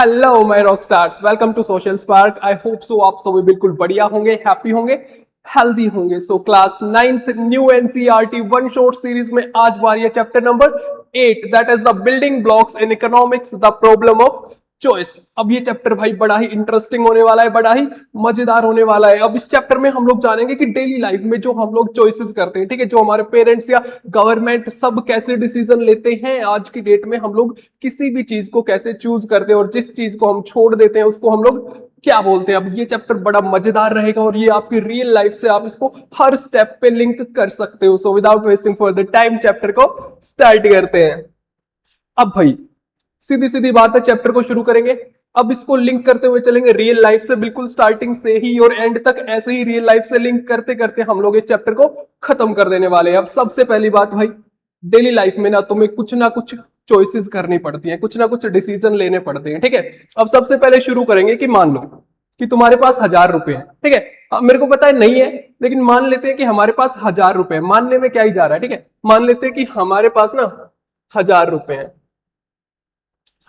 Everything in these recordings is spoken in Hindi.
Hello my rock stars, welcome to social spark. I hope so आप सभी बिल्कुल बढ़िया होंगे, हैप्पी होंगे, हेल्दी होंगे। So class 9th new NCERT one shot series में आज बारी है chapter number 8, that is the building blocks in economics, the problem of choice. अब ये चैप्टर भाई बड़ा ही इंटरेस्टिंग होने वाला है, बड़ा ही मजेदार होने वाला है। अब इस चैप्टर में हम लोग जानेंगे कि डेली लाइफ में जो हम लोग चॉइसेस करते हैं, ठीक है, जो हमारे पेरेंट्स या गवर्नमेंट सब कैसे डिसीजन लेते हैं, आज की डेट में हम लोग किसी भी चीज को कैसे चूज करते हैं और जिस चीज को हम छोड़ देते हैं उसको हम लोग क्या बोलते हैं। अब ये चैप्टर बड़ा मजेदार रहेगा और ये आपकी रियल लाइफ से आप इसको हर स्टेप पे लिंक कर सकते हो। So without wasting further time chapter को स्टार्ट करते हैं। अब भाई सीधी सीधी बात है, चैप्टर को शुरू करेंगे। अब इसको लिंक करते हुए चलेंगे रियल लाइफ से, बिल्कुल स्टार्टिंग से ही और एंड तक ऐसे ही रियल लाइफ से लिंक करते करते हम लोग इस चैप्टर को खत्म कर देने वाले हैं। अब सबसे पहली बात भाई, डेली लाइफ में ना कुछ चॉइसेस करनी पड़ती हैं, कुछ ना कुछ डिसीजन लेने पड़ते हैं, ठीक है। अब सबसे पहले शुरू करेंगे कि मान लो कि तुम्हारे पास 1000 रुपए है, ठीक है। अब मेरे को पता है नहीं है, लेकिन मान लेते हैं कि हमारे पास 1000 रुपए, मानने में क्या ही जा रहा है, ठीक है। मान लेते हैं कि हमारे पास ना 1000 रुपए हैं।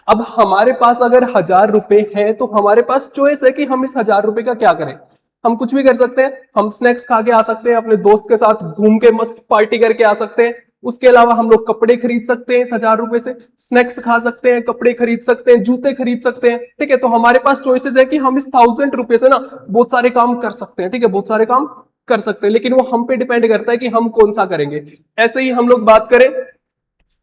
अब हमारे पास अगर 1000 रुपए हैं तो हमारे पास चॉइस है कि हम इस 1000 रुपए का क्या करें। हम कुछ भी कर सकते हैं, हम स्नैक्स खा के आ सकते हैं, अपने दोस्त के साथ घूम के मस्त पार्टी करके आ सकते हैं। उसके अलावा हम लोग कपड़े खरीद सकते हैं इस 1000 रुपए से, स्नैक्स खा सकते हैं, कपड़े खरीद सकते हैं, जूते खरीद सकते हैं, ठीक है। तो हमारे पास चॉइसेस है कि हम इस 1000 रुपए से ना बहुत सारे काम कर सकते हैं, ठीक है, बहुत सारे काम कर सकते हैं, लेकिन वो हम पे डिपेंड करता है कि हम कौन सा करेंगे। ऐसे ही हम लोग बात करें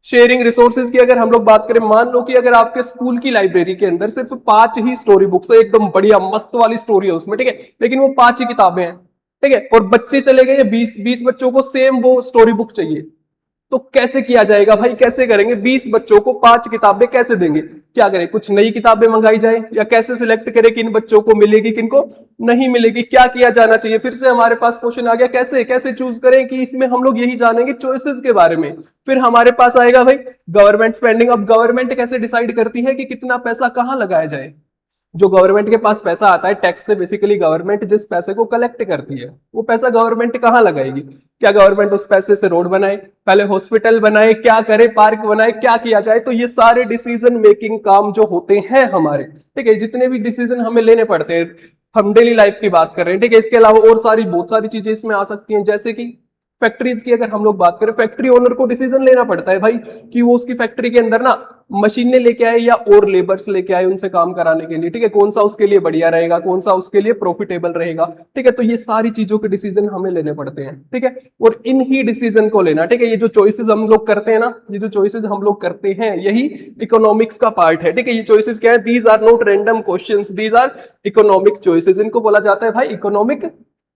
शेयरिंग रिसोर्सेज की, अगर हम लोग बात करें, मान लो कि अगर आपके स्कूल की लाइब्रेरी के अंदर सिर्फ 5 ही स्टोरी बुक्स है, एकदम बढ़िया मस्त वाली स्टोरी है उसमें, ठीक है, लेकिन वो 5 ही किताबें हैं, ठीक है, और बच्चे चले गए 20 बच्चों को सेम वो स्टोरी बुक चाहिए, तो कैसे किया जाएगा भाई, कैसे करेंगे? 20 बच्चों को 5 किताबें कैसे देंगे? क्या करें, कुछ नई किताबें मंगाई जाए, या कैसे सिलेक्ट करें किन बच्चों को मिलेगी किनको नहीं मिलेगी, क्या किया जाना चाहिए? फिर से हमारे पास क्वेश्चन आ गया, कैसे कैसे चूज करें, कि इसमें हम लोग यही जानेंगे चॉइसेस के बारे में। फिर हमारे पास आएगा भाई गवर्नमेंट स्पेंडिंग। अब गवर्नमेंट कैसे डिसाइड करती है कि कितना पैसा कहां लगाया जाए? जो गवर्नमेंट के पास पैसा आता है टैक्स से, बेसिकली गवर्नमेंट जिस पैसे को कलेक्ट करती है वो पैसा गवर्नमेंट कहां लगाएगी? क्या गवर्नमेंट उस पैसे से रोड बनाए, पहले हॉस्पिटल बनाए, क्या करे, पार्क बनाए, क्या किया जाए? तो ये सारे डिसीजन मेकिंग काम जो होते हैं हमारे, ठीक है, जितने भी डिसीजन हमें लेने पड़ते हैं, हम डेली लाइफ की बात कर रहे हैं, ठीक है। इसके अलावा और सारी बहुत सारी चीजें इसमें आ सकती हैं, जैसे कि फैक्ट्रीज की अगर हम लोग बात करें, फैक्ट्री ओनर को डिसीजन लेना पड़ता है भाई कि वो उसकी फैक्ट्री के अंदर ना मशीनें लेके आए या और लेबर्स लेके आए उनसे काम कराने के लिए, ठीक है, कौन सा उसके लिए बढ़िया रहेगा, कौन सा उसके लिए प्रॉफिटेबल रहेगा, ठीक है। तो ये सारी चीजों के डिसीजन हमें लेने पड़ते हैं, ठीक है, और इन ही डिसीजन को लेना, ठीक है। ये जो चॉइसेस हम लोग करते हैं ना, ये जो चॉइसेस हम लोग करते हैं, यही इकोनॉमिक्स का पार्ट है, ठीक है। ये चॉइसेस क्या है? These are not random questions, these are economic choices. इनको बोला जाता है भाई इकोनॉमिक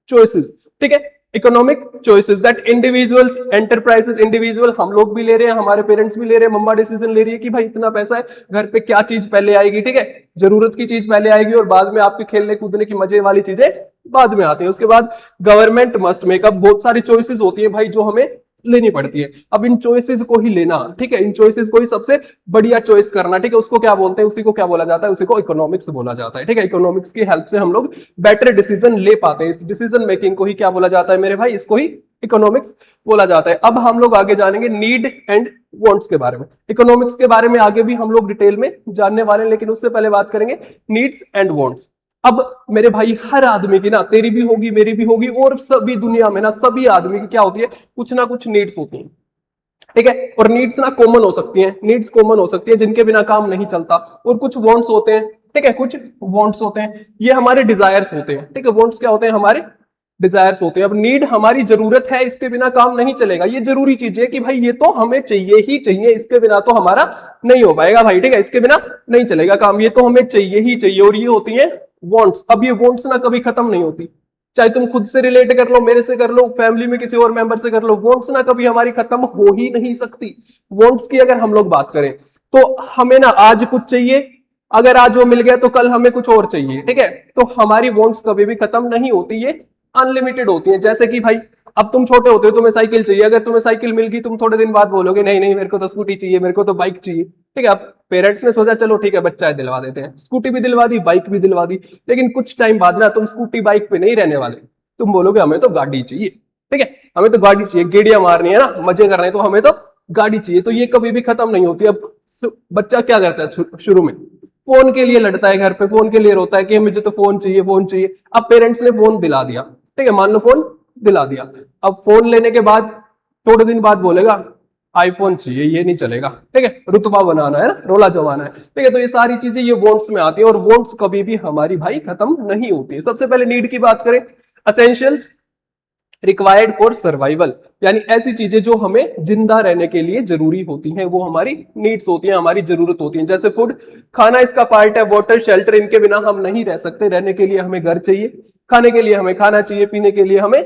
चॉइसेस, ठीक है। Economic choices that individuals, enterprises, individual हम लोग भी ले रहे हैं, हमारे पेरेंट्स भी ले रहे हैं, मम्मा डिसीजन ले रही है कि भाई इतना पैसा है, घर पे क्या चीज पहले आएगी, ठीक है, जरूरत की चीज पहले आएगी और बाद में आपके खेलने कूदने की मजे वाली चीजें बाद में आती है। उसके बाद गवर्नमेंट मस्ट मेक अप, बहुत सारी चॉइसेस होती है भाई जो हमें लेनी पड़ती है। अब इन चॉइसेस को ही लेना, ठीक है, इन चॉइसेस को ही सबसे बढ़िया चॉइस करना, ठीक है, उसको क्या बोलते हैं, उसी को क्या बोला जाता है? उसी को इकोनॉमिक्स बोला जाता है, ठीक है। इकोनॉमिक्स की हेल्प से हम लोग बेटर डिसीजन ले पाते हैं। इस डिसीजन मेकिंग को ही क्या बोला जाता है मेरे भाई? इसको ही इकोनॉमिक्स बोला जाता है। अब हम लोग आगे जानेंगे नीड एंड वांट्स के बारे में। इकोनॉमिक्स के बारे में आगे भी हम लोग डिटेल में जानने वाले हैं, लेकिन उससे पहले बात करेंगे नीड्स एंड वांट्स। अब मेरे भाई हर आदमी की ना, तेरी भी होगी, मेरी भी होगी, और सभी दुनिया में ना सभी आदमी की क्या होती है? कुछ ना कुछ नीड्स होती हैं, ठीक है। और नीड्स ना कॉमन हो सकती हैं, नीड्स कॉमन हो सकती है जिनके बिना काम नहीं चलता। और कुछ वांट्स होते हैं, ठीक है, कुछ वांट्स होते हैं, ये हमारे डिजायर्स होते हैं, ठीक है। वांट्स क्या होते हैं? हमारे डिजायर्स होते हैं। अब नीड हमारी जरूरत है, इसके बिना काम नहीं चलेगा, ये जरूरी चीज है कि भाई ये तो हमें चाहिए ही चाहिए, इसके बिना तो हमारा नहीं हो पाएगा भाई, ठीक है, इसके बिना नहीं चलेगा काम, ये तो हमें चाहिए ही चाहिए। और ये होती है वांट्स। अब ये वांट्स ना कभी खत्म नहीं होती, चाहे तुम खुद से रिलेट कर लो, मेरे से कर लो, फैमिली में किसी और मेंबर से कर लो, वांट्स ना कभी हमारी खत्म हो ही नहीं सकती। वांट्स की अगर हम लोग बात करें तो हमें ना आज कुछ चाहिए, अगर आज वो मिल गया तो कल हमें कुछ और चाहिए, ठीक है। तो हमारी वांट्स कभी भी खत्म नहीं होती, ये अनलिमिटेड होती है। जैसे कि भाई अब तुम छोटे होते हो, तुम्हें साइकिल चाहिए, अगर तुम्हें साइकिल मिल गई, तुम थोड़े दिन बाद बोलोगे नहीं नहीं मेरे को तो स्कूटी चाहिए, मेरे को तो बाइक चाहिए, ठीक है। अब पेरेंट्स ने सोचा चलो ठीक है बच्चा है दिलवा देते हैं, स्कूटी भी दिलवा दी, बाइक भी दिलवा दी, लेकिन कुछ टाइम बाद ना तुम स्कूटी बाइक पे नहीं रहने वाले, तुम बोलोगे हमें तो गाड़ी चाहिए, ठीक है, हमें तो गाड़ी चाहिए, गेड़ियां मारनी है ना, मजे करने हैं, तो हमें तो गाड़ी चाहिए। तो ये कभी भी खत्म नहीं होती। अब बच्चा क्या करता है शुरू में? फोन के लिए लड़ता है घर पे, फोन के लिए रोता है कि मुझे तो फोन चाहिए, फोन चाहिए। अब पेरेंट्स ने फोन दिला दिया, ठीक है, मान लो फोन दिला दिया। अब फोन लेने के बाद थोड़े दिन बाद बोलेगा आईफोन चाहिए, ये नहीं चलेगा, ठीक है, रुतबा बनाना है ना, रोला जमाना है, ठीक है। तो ये सारी चीजें ये वांट्स में आती है, और वांट्स कभी भी हमारी भाई खत्म नहीं होती है। सबसे पहले नीड की बात करें, एसेंशियल्स रिक्वायर्ड फॉर सर्वाइवल, यानी ऐसी चीजें जो हमें जिंदा रहने के लिए जरूरी होती हैं, वो हमारी नीड्स होती हैं, हमारी जरूरत होती है। जैसे फूड, खाना इसका पार्ट है, वाटर, शेल्टर, इनके बिना हम नहीं रह सकते। रहने के लिए हमें घर चाहिए, खाने के लिए हमें खाना चाहिए, पीने के लिए हमें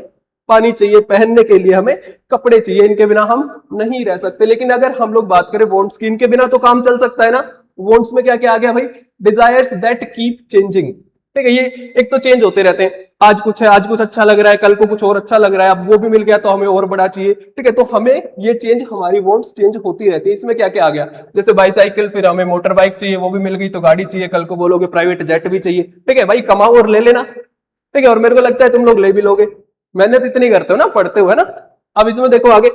पानी चाहिए, पहनने के लिए हमें कपड़े चाहिए, इनके बिना हम नहीं रह सकते। लेकिन अगर हम लोग बात करें वांट्स की, इनके बिना तो काम चल सकता है ना। वांट्स में क्या क्या आ गया भाई, डिजायर्स दैट कीप चेंजिंग, ठीक है, ये एक तो चेंज होते रहते हैं, आज कुछ है, आज कुछ अच्छा लग रहा है, कल को कुछ और अच्छा लग रहा है, अब वो भी मिल गया तो हमें और बड़ा चाहिए, ठीक है। तो हमें ये चेंज, हमारी वांट्स चेंज होती रहती है। इसमें क्या क्या आ गया, जैसे बाईसाइकिल, फिर हमें मोटर बाइक चाहिए, वो भी मिल गई तो गाड़ी चाहिए, कल को बोलोगे प्राइवेट जेट भी चाहिए, ठीक है भाई, कमाओ और ले लेना, ठीक है। और मेरे को लगता है तुम लोग ले भी लोगे, मेहनत इतनी करते हो ना पढ़ते हुए ना। अब इसमें देखो आगे,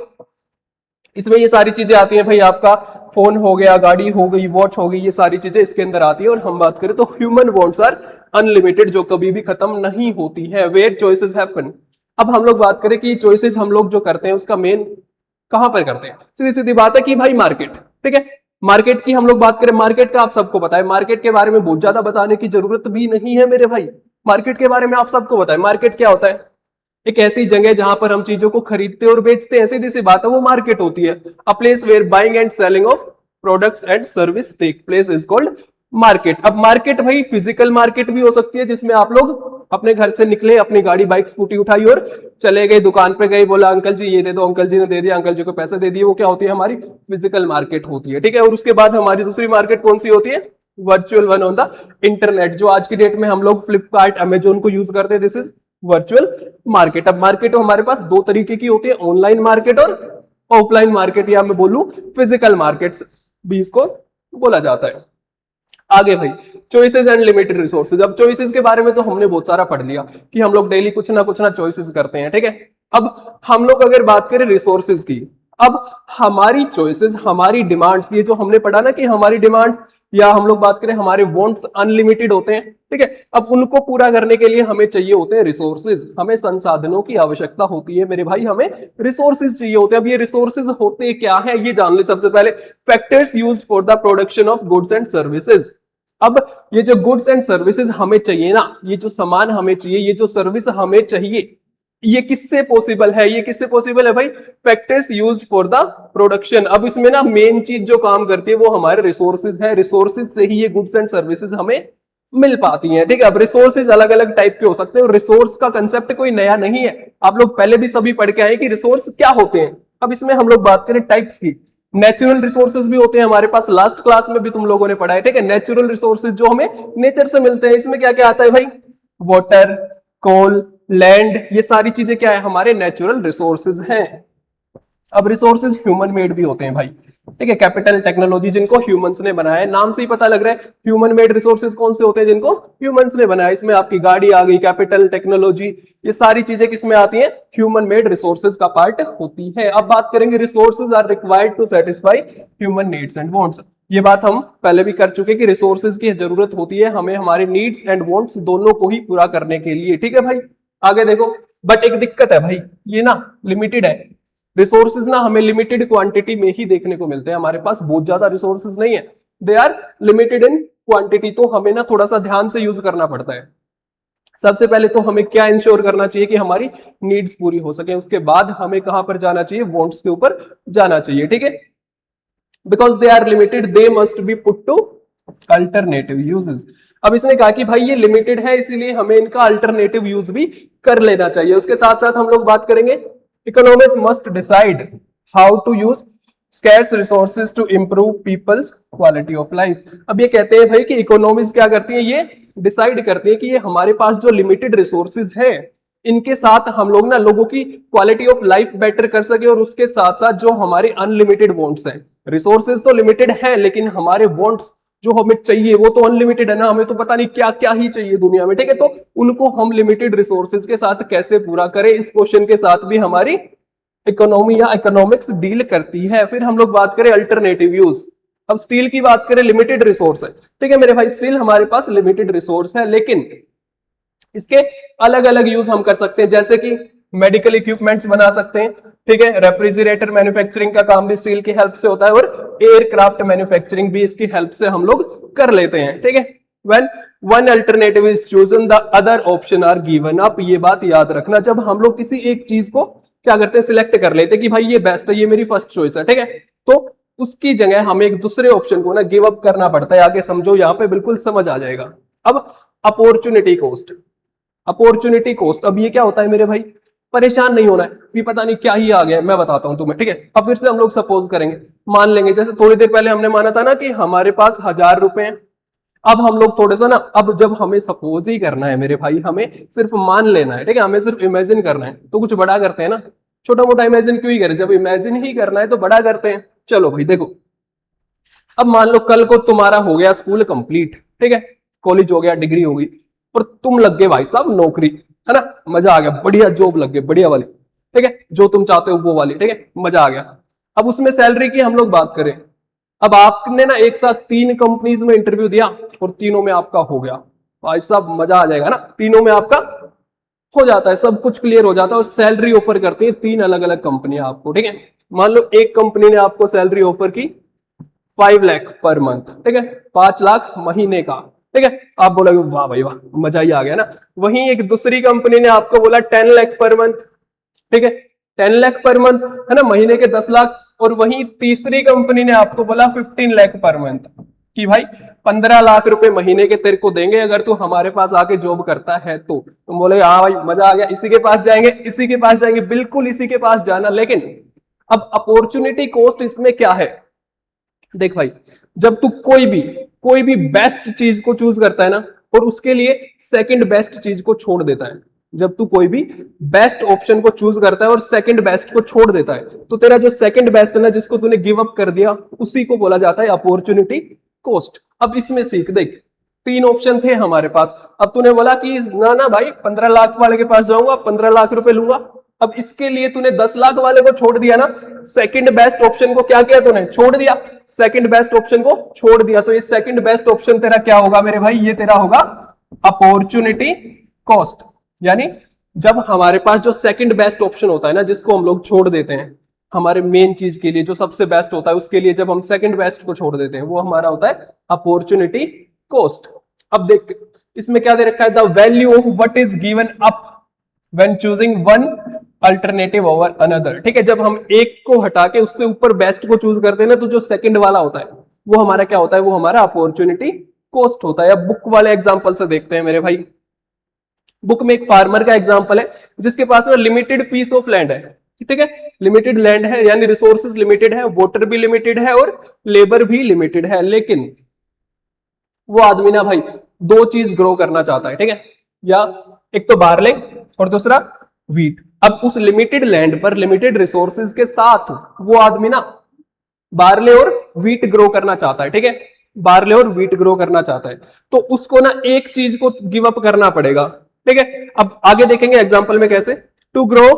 इसमें ये सारी चीजें आती हैं भाई, आपका फोन हो गया, गाड़ी हो गई, वॉच हो गई, ये सारी चीजें इसके अंदर आती है। और हम बात करें तो ह्यूमन वांट्स आर अनलिमिटेड, जो कभी भी खत्म नहीं होती है। वेयर चॉइसेस हैपन, अब हम लोग बात करें कि चॉइसेस हम लोग जो करते हैं उसका मेन कहां पर करते हैं, सीधी सीधी बात है कि भाई मार्केट, ठीक है। मार्केट की हम लोग बात करें, मार्केट का आप सबको पता है, मार्केट के बारे में बहुत ज्यादा बताने की जरूरत भी नहीं है मेरे भाई। मार्केट के बारे में आप सबको पता है, मार्केट क्या होता है, एक ऐसी जगह जहां पर हम चीजों को खरीदते और बेचते हैं, सीधी सी बात है, वो मार्केट होती है। A place where buying and selling of products and service take place is called market. अब मार्केट भाई फिजिकल मार्केट भी हो सकती है, जिसमें आप लोग अपने घर से निकले, अपनी गाड़ी, बाइक, स्कूटी उठाई और चले गए, दुकान पे गए, बोला अंकल जी ये दे दो, अंकल जी ने दे दिया, अंकल जी को पैसे दे दिए, वो क्या होती है, हमारी फिजिकल मार्केट होती है, ठीक है। और उसके बाद हमारी दूसरी मार्केट कौन सी होती है, virtual one on the internet, जो आज की डेट में हम लोग फ्लिपकार्ट, अमेजोन को यूज करते हैं, दिस इज वर्चुअल मार्केट। अब मार्केट हमारे पास दो तरीके की होती है, ऑनलाइन मार्केट और ऑफलाइन मार्केट, या मैं बोलूं फिजिकल मार्केट्स भी इसको बोला जाता है। आगे भाई, चॉइसेस एंड लिमिटेड रिसोर्सेज। अब चॉइसेस के बारे में तो हमने बहुत सारा पढ़ लिया कि हम लोग डेली कुछ ना चॉइसेस करते हैं, ठीक है। अब हम लोग अगर बात करें रिसोर्सेज की, अब हमारी चॉइसेस, हमारी डिमांड्स, ये जो हमने पढ़ा ना कि हमारी डिमांड, या हम लोग बात करें हमारे वांट्स अनलिमिटेड होते हैं, ठीक है। अब उनको पूरा करने के लिए हमें चाहिए होते हैं रिसोर्सेज, हमें संसाधनों की आवश्यकता होती है मेरे भाई, हमें रिसोर्सेज चाहिए होते हैं। अब ये रिसोर्सेज होते क्या है ये जान ले सबसे पहले। Factors used for the production of goods and services. अब ये जो गुड्स एंड सर्विसेज हमें चाहिए ना, ये जो सामान हमें चाहिए, ये जो सर्विस हमें चाहिए, ये किससे पॉसिबल है, ये किससे पॉसिबल है भाई, factors used for the production. अब इसमें ना मेन चीज जो काम करती है वो हमारे रिसोर्सेज है, रिसोर्सेज से ही ये गुड्स एंड सर्विसेज हमें मिल पाती हैं, ठीक है। अब रिसोर्सेज अलग अलग टाइप के हो सकते हैं, और रिसोर्स का कंसेप्ट कोई नया नहीं है, आप लोग पहले भी सभी पढ़ के आए कि रिसोर्स क्या होते हैं। अब इसमें हम लोग बात करें टाइप्स की, नेचुरल रिसोर्सेज भी होते हैं हमारे पास, लास्ट क्लास में भी तुम लोगों ने पढ़ा है, ठीक है। नेचुरल रिसोर्सेज जो हमें नेचर से मिलते हैं, इसमें क्या क्या आता है भाई, वाटर, कोल, लैंड, ये सारी चीजें क्या है, हमारे नेचुरल रिसोर्सेज हैं। अब रिसोर्सेज ह्यूमन मेड भी होते हैं भाई, ठीक है। कैपिटल टेक्नोलॉजी जिनको ह्यूमंस ने बनाया है, नाम से ही पता लग रहा है ह्यूमन मेड रिसोर्सेज कौन से होते हैं, जिनको ह्यूमंस ने बनाया। इसमें आपकी गाड़ी आ गई, कैपिटल टेक्नोलॉजी, ये सारी चीजें किसमें आती हैं, ह्यूमन मेड रिसोर्सेज का पार्ट होती है। अब बात करेंगे resources are required to satisfy human needs and wants. ये बात हम पहले भी कर चुके कि रिसोर्सेज की जरूरत होती है हमें हमारे नीड्स एंड वांट्स दोनों को ही पूरा करने के लिए, ठीक है भाई। आगे देखो, बट एक दिक्कत है भाई, ये ना लिमिटेड है, रिसोर्सेज ना हमें लिमिटेड क्वांटिटी में ही देखने को मिलते हैं, हमारे पास बहुत ज्यादा रिसोर्सेज नहीं है, they are limited in quantity. तो हमें ना थोड़ा सा ध्यान से यूज करना पड़ता है। सबसे पहले तो हमें क्या इंश्योर करना चाहिए कि हमारी नीड्स पूरी हो सके, उसके बाद हमें कहां पर जाना चाहिए, वांट्स के ऊपर जाना चाहिए, ठीक है। Because they are limited they must be put to alternative uses. अब इसने कहा कि भाई ये लिमिटेड है, इसीलिए हमें इनका अल्टरनेटिव यूज भी कर लेना चाहिए। उसके साथ साथ हम लोग बात करेंगे, economics must decide how to use scarce resources to improve people's quality of life. अब ये कहते हैं भाई कि इकोनॉमिक्स क्या करती है, ये डिसाइड करती है कि ये हमारे पास जो लिमिटेड रिसोर्सेज है, इनके साथ हम लोग ना लोगों की क्वालिटी ऑफ लाइफ बेटर कर सके, और उसके साथ साथ जो हमारे अनलिमिटेड वांट्स हैं, रिसोर्सेज तो लिमिटेड है लेकिन हमारे वांट्स जो हमें चाहिए वो तो अनलिमिटेड है ना, हमें तो पता नहीं क्या क्या ही चाहिए दुनिया में, ठीक है। तो उनको हम लिमिटेड रिसोर्सेज के साथ कैसे पूरा करें, इस क्वेश्चन के साथ भी हमारी इकोनॉमी या इकोनॉमिक्स डील करती है। फिर हम लोग बात करें अल्टरनेटिव यूज, अब स्टील की बात करें, लिमिटेड रिसोर्स है, ठीक है मेरे भाई, स्टील हमारे पास लिमिटेड रिसोर्स है, लेकिन इसके अलग अलग यूज हम कर सकते हैं, जैसे कि मेडिकल इक्विपमेंट्स बना सकते हैं, ठीक है, रेफ्रिजरेटर मैन्युफैक्चरिंग का काम भी स्टील की हेल्प से होता है, और एयरक्राफ्ट मैन्युफैक्चरिंग भी इसकी हेल्प से हम लोग कर लेते हैं, ठीक है। When one alternative is chosen the other option are given up, ये बात याद रखना, जब हम लोग किसी एक चीज को क्या करते हैं, सिलेक्ट कर लेते हैं कि भाई ये बेस्ट है, ये मेरी फर्स्ट चॉइस है, ठीक है, तो उसकी जगह हमें एक दूसरे ऑप्शन को ना गिव अप करना पड़ता है। आगे समझो, यहां पे बिल्कुल समझ आ जाएगा। अब अपॉर्चुनिटी कॉस्ट, अपॉर्चुनिटी कॉस्ट, अब ये क्या होता है मेरे भाई, परेशान नहीं होना है कि पता नहीं क्या ही आ गया है, मैं बताता हूं तुम्हें, ठीक है। अब फिर से हम लोग सपोज करेंगे, मान लेंगे, जैसे थोड़ी देर पहले हमने माना था ना कि हमारे पास 1000 रुपए हैं। अब हम लोग थोड़ा सा ना, अब जब हमें सपोज ही करना है मेरे भाई, हमें सिर्फ मान लेना है, ठीक है, हमें सिर्फ इमेजिन करना है, तो कुछ बड़ा करते हैं ना, छोटा मोटा इमेजिन क्यों ही करें, जब इमेजिन ही करना है तो बड़ा करते हैं। चलो भाई देखो, अब मान लो कल को तुम्हारा हो गया स्कूल कंप्लीट, ठीक है, कॉलेज हो गया, डिग्री होगी, और तुम लग गए भाई साहब नौकरी, है ना, मजा आ गया, बढ़िया जॉब लग गई, बढ़िया वाली, ठीक है, जो तुम चाहते हो वो वाली, ठीक है, मजा आ गया। अब उसमें सैलरी की हम लोग बात करें, अब आपने ना एक साथ 3 कंपनीज में इंटरव्यू दिया और तीनों में आपका हो गया, भाई साहब मजा आ जाएगा ना, तीनों में आपका हो जाता है, सब कुछ क्लियर हो जाता है, और सैलरी ऑफर करती है 3 अलग अलग कंपनियां आपको, ठीक है। मान लो एक कंपनी ने आपको सैलरी ऑफर की 5 लाख पर मंथ, ठीक है, 5 लाख महीने का, ठीक है, आप बोलोगे वाह भाई वाह, मजा ही आ गया ना। वहीं एक दूसरी कंपनी ने आपको बोला 10 लाख पर मंथ, ठीक है, 10 लाख पर मंथ, है ना, महीने के 10 लाख, और वहीं तीसरी कंपनी ने आपको बोला 15 लाख पर मंथ, कि भाई 15 लाख रुपए महीने के तेरे को देंगे अगर तू हमारे पास आके जॉब करता है तो। तुम बोले हाँ भाई मजा आ गया, इसी के पास जाएंगे, इसी के पास जाएंगे, बिल्कुल इसी के पास जाना। लेकिन अब अपॉर्चुनिटी कॉस्ट इसमें क्या है, देख भाई, जब तू कोई भी बेस्ट चीज को चूज करता है ना, और उसके लिए सेकंड बेस्ट चीज को छोड़ देता है, जब तू कोई भी बेस्ट ऑप्शन को चूज करता है और सेकंड बेस्ट को छोड़ देता है, तो तेरा जो सेकंड बेस्ट है ना, जिसको तूने गिव अप कर दिया, उसी को बोला जाता है अपॉर्चुनिटी कॉस्ट। अब इसमें सीख, देख 3 ऑप्शन थे हमारे पास, अब तूने बोला कि ना ना भाई 15 लाख वाले के पास जाऊंगा, 15 लाख रुपए लूंगा, अब इसके लिए तूने 10 लाख वाले को छोड़ दिया ना, सेकंड बेस्ट ऑप्शन को क्या किया तूने, छोड़ दिया, सेकंड बेस्ट ऑप्शन को छोड़ दिया, तो ये सेकंड बेस्ट ऑप्शन तेरा क्या होगा मेरे भाई, ये तेरा होगा अपॉर्चुनिटी कॉस्ट। यानी जब हमारे पास जो सेकंड बेस्ट ऑप्शन होता है ना, जिसको हम लोग छोड़ देते हैं हमारे मेन चीज के लिए, जो सबसे बेस्ट होता है उसके लिए जब हम सेकंड बेस्ट को छोड़ देते हैं, वो हमारा होता है अपॉर्चुनिटी कॉस्ट। अब देख इसमें क्या दे रखा है, the value of what is given up when choosing one alternative over another, ठीक है, जब हम एक को हटा के उससे ऊपर बेस्ट को चूज करते हैं ना, तो जो सेकंड वाला होता है वो हमारा क्या होता है, वो हमारा अपॉर्चुनिटी कॉस्ट होता है। अब बुक वाले एग्जांपल से देखते हैं मेरे भाई, बुक में एक फार्मर का एग्जांपल है जिसके पास ना लिमिटेड पीस ऑफ लैंड है, ठीक है, लिमिटेड लैंड है, यानी रिसोर्सेज लिमिटेड है, वाटर भी लिमिटेड है और लेबर भी लिमिटेड है, लेकिन वो आदमी ना भाई 2 चीज ग्रो करना चाहता है, ठीक है, या एक तो बार्ले और दूसरा व्हीट। अब उस लिमिटेड लैंड पर लिमिटेड रिसोर्सेज के साथ वो आदमी ना बार्ले और व्हीट ग्रो करना चाहता है, ठीक है, बार्ले और व्हीट ग्रो करना चाहता है, तो उसको ना एक चीज को गिव अप करना पड़ेगा, ठीक है। अब आगे देखेंगे एग्जांपल में कैसे, to grow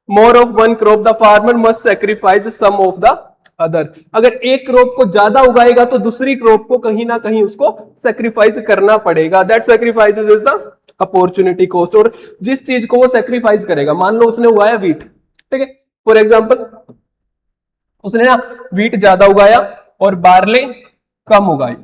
more of one crop the farmer must sacrifice some of the other, अगर एक क्रॉप को ज्यादा उगाएगा तो दूसरी क्रॉप को कहीं ना कहीं उसको सैक्रिफाइस करना पड़ेगा, that sacrifice is the opportunity cost. और जिस चीज को वो सैक्रिफाइस करेगा, मान लो उसने उगाया व्हीट, ठीक है, फॉर एग्जांपल उसने ना व्हीट ज्यादा उगाया और बार्ले कम उगाई,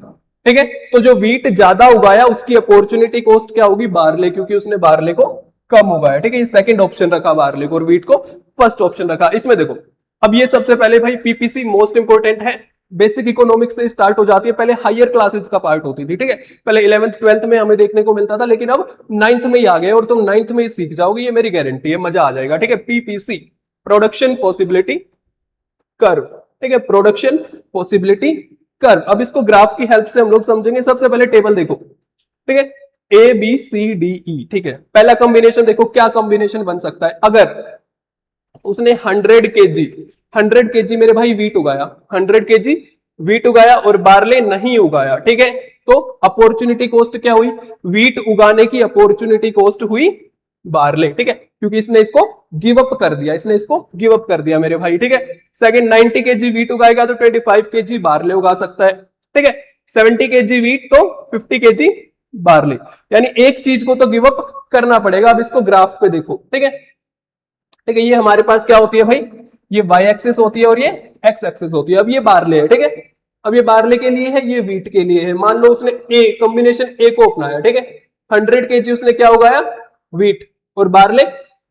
ठीक है, तो जो व्हीट ज्यादा उगाया उसकी अपॉर्चुनिटी कॉस्ट क्या होगी, बार्ले, क्योंकि उसने बार्ले को कम उगाया, ठीक है, ये सेकंड ऑप्शन रखा बार्ले को और व्हीट को फर्स्ट ऑप्शन रखा। इसमें देखो अब ये सबसे पहले भाई पीपीसी मोस्ट इंपोर्टेंट है, बेसिक इकोनॉमिक्स से स्टार्ट हो जाती है, पहले हायर क्लासेस का पार्ट होती थी, ठीक है, पहले 11th 12th में हमें देखने को मिलता था, लेकिन अब 9th में ही आ गए और तुम 9th में ही सीख जाओगे, ये मेरी गारंटी है, मजा आ जाएगा, ठीक है। पीपीसी प्रोडक्शन पॉसिबिलिटी कर्व, ठीक है, प्रोडक्शन पॉसिबिलिटी कर्व। अब इसको ग्राफ की हेल्प से हम लोग समझेंगे। सबसे पहले टेबल देखो, ठीक है, A B C D E, ठीक है, पहला कॉम्बिनेशन देखो क्या कॉम्बिनेशन बन सकता है, अगर उसने 100 केजी मेरे भाई व्हीट उगाया, 100 केजी व्हीट उगाया और बार्ले नहीं उगाया, ठीक है, तो अपॉर्चुनिटी कॉस्ट क्या हुई, व्हीट उगाने की अपॉर्चुनिटी कॉस्ट हुई बार्ले, ठीक है, क्योंकि इसने इसको गिव अप कर दिया, इसने इसको गिव अप कर दिया मेरे भाई, ठीक है। सेकंड 90 केजी वीट उगाएगा तो 25 केजी बार्ले उगा सकता है, ठीक है। 70 केजी वीट तो 50 केजी बार्ले, यानी एक चीज को तो गिव अप करना पड़ेगा। अब इसको ग्राफ पे देखो, ठीक है, ठीक है। ये हमारे पास क्या होती है भाई, ये वाई एक्सिस होती है और ये एक्स एक्सिस होती है। अब ये बार्ले है, ठीक है, अब ये बार्ले के लिए है, ये वीट के लिए है। मान लो उसने ए कॉम्बिनेशन ए को अपनाया, ठीक है, 100 केजी उसने क्या उगाया, वीट, और बार्ले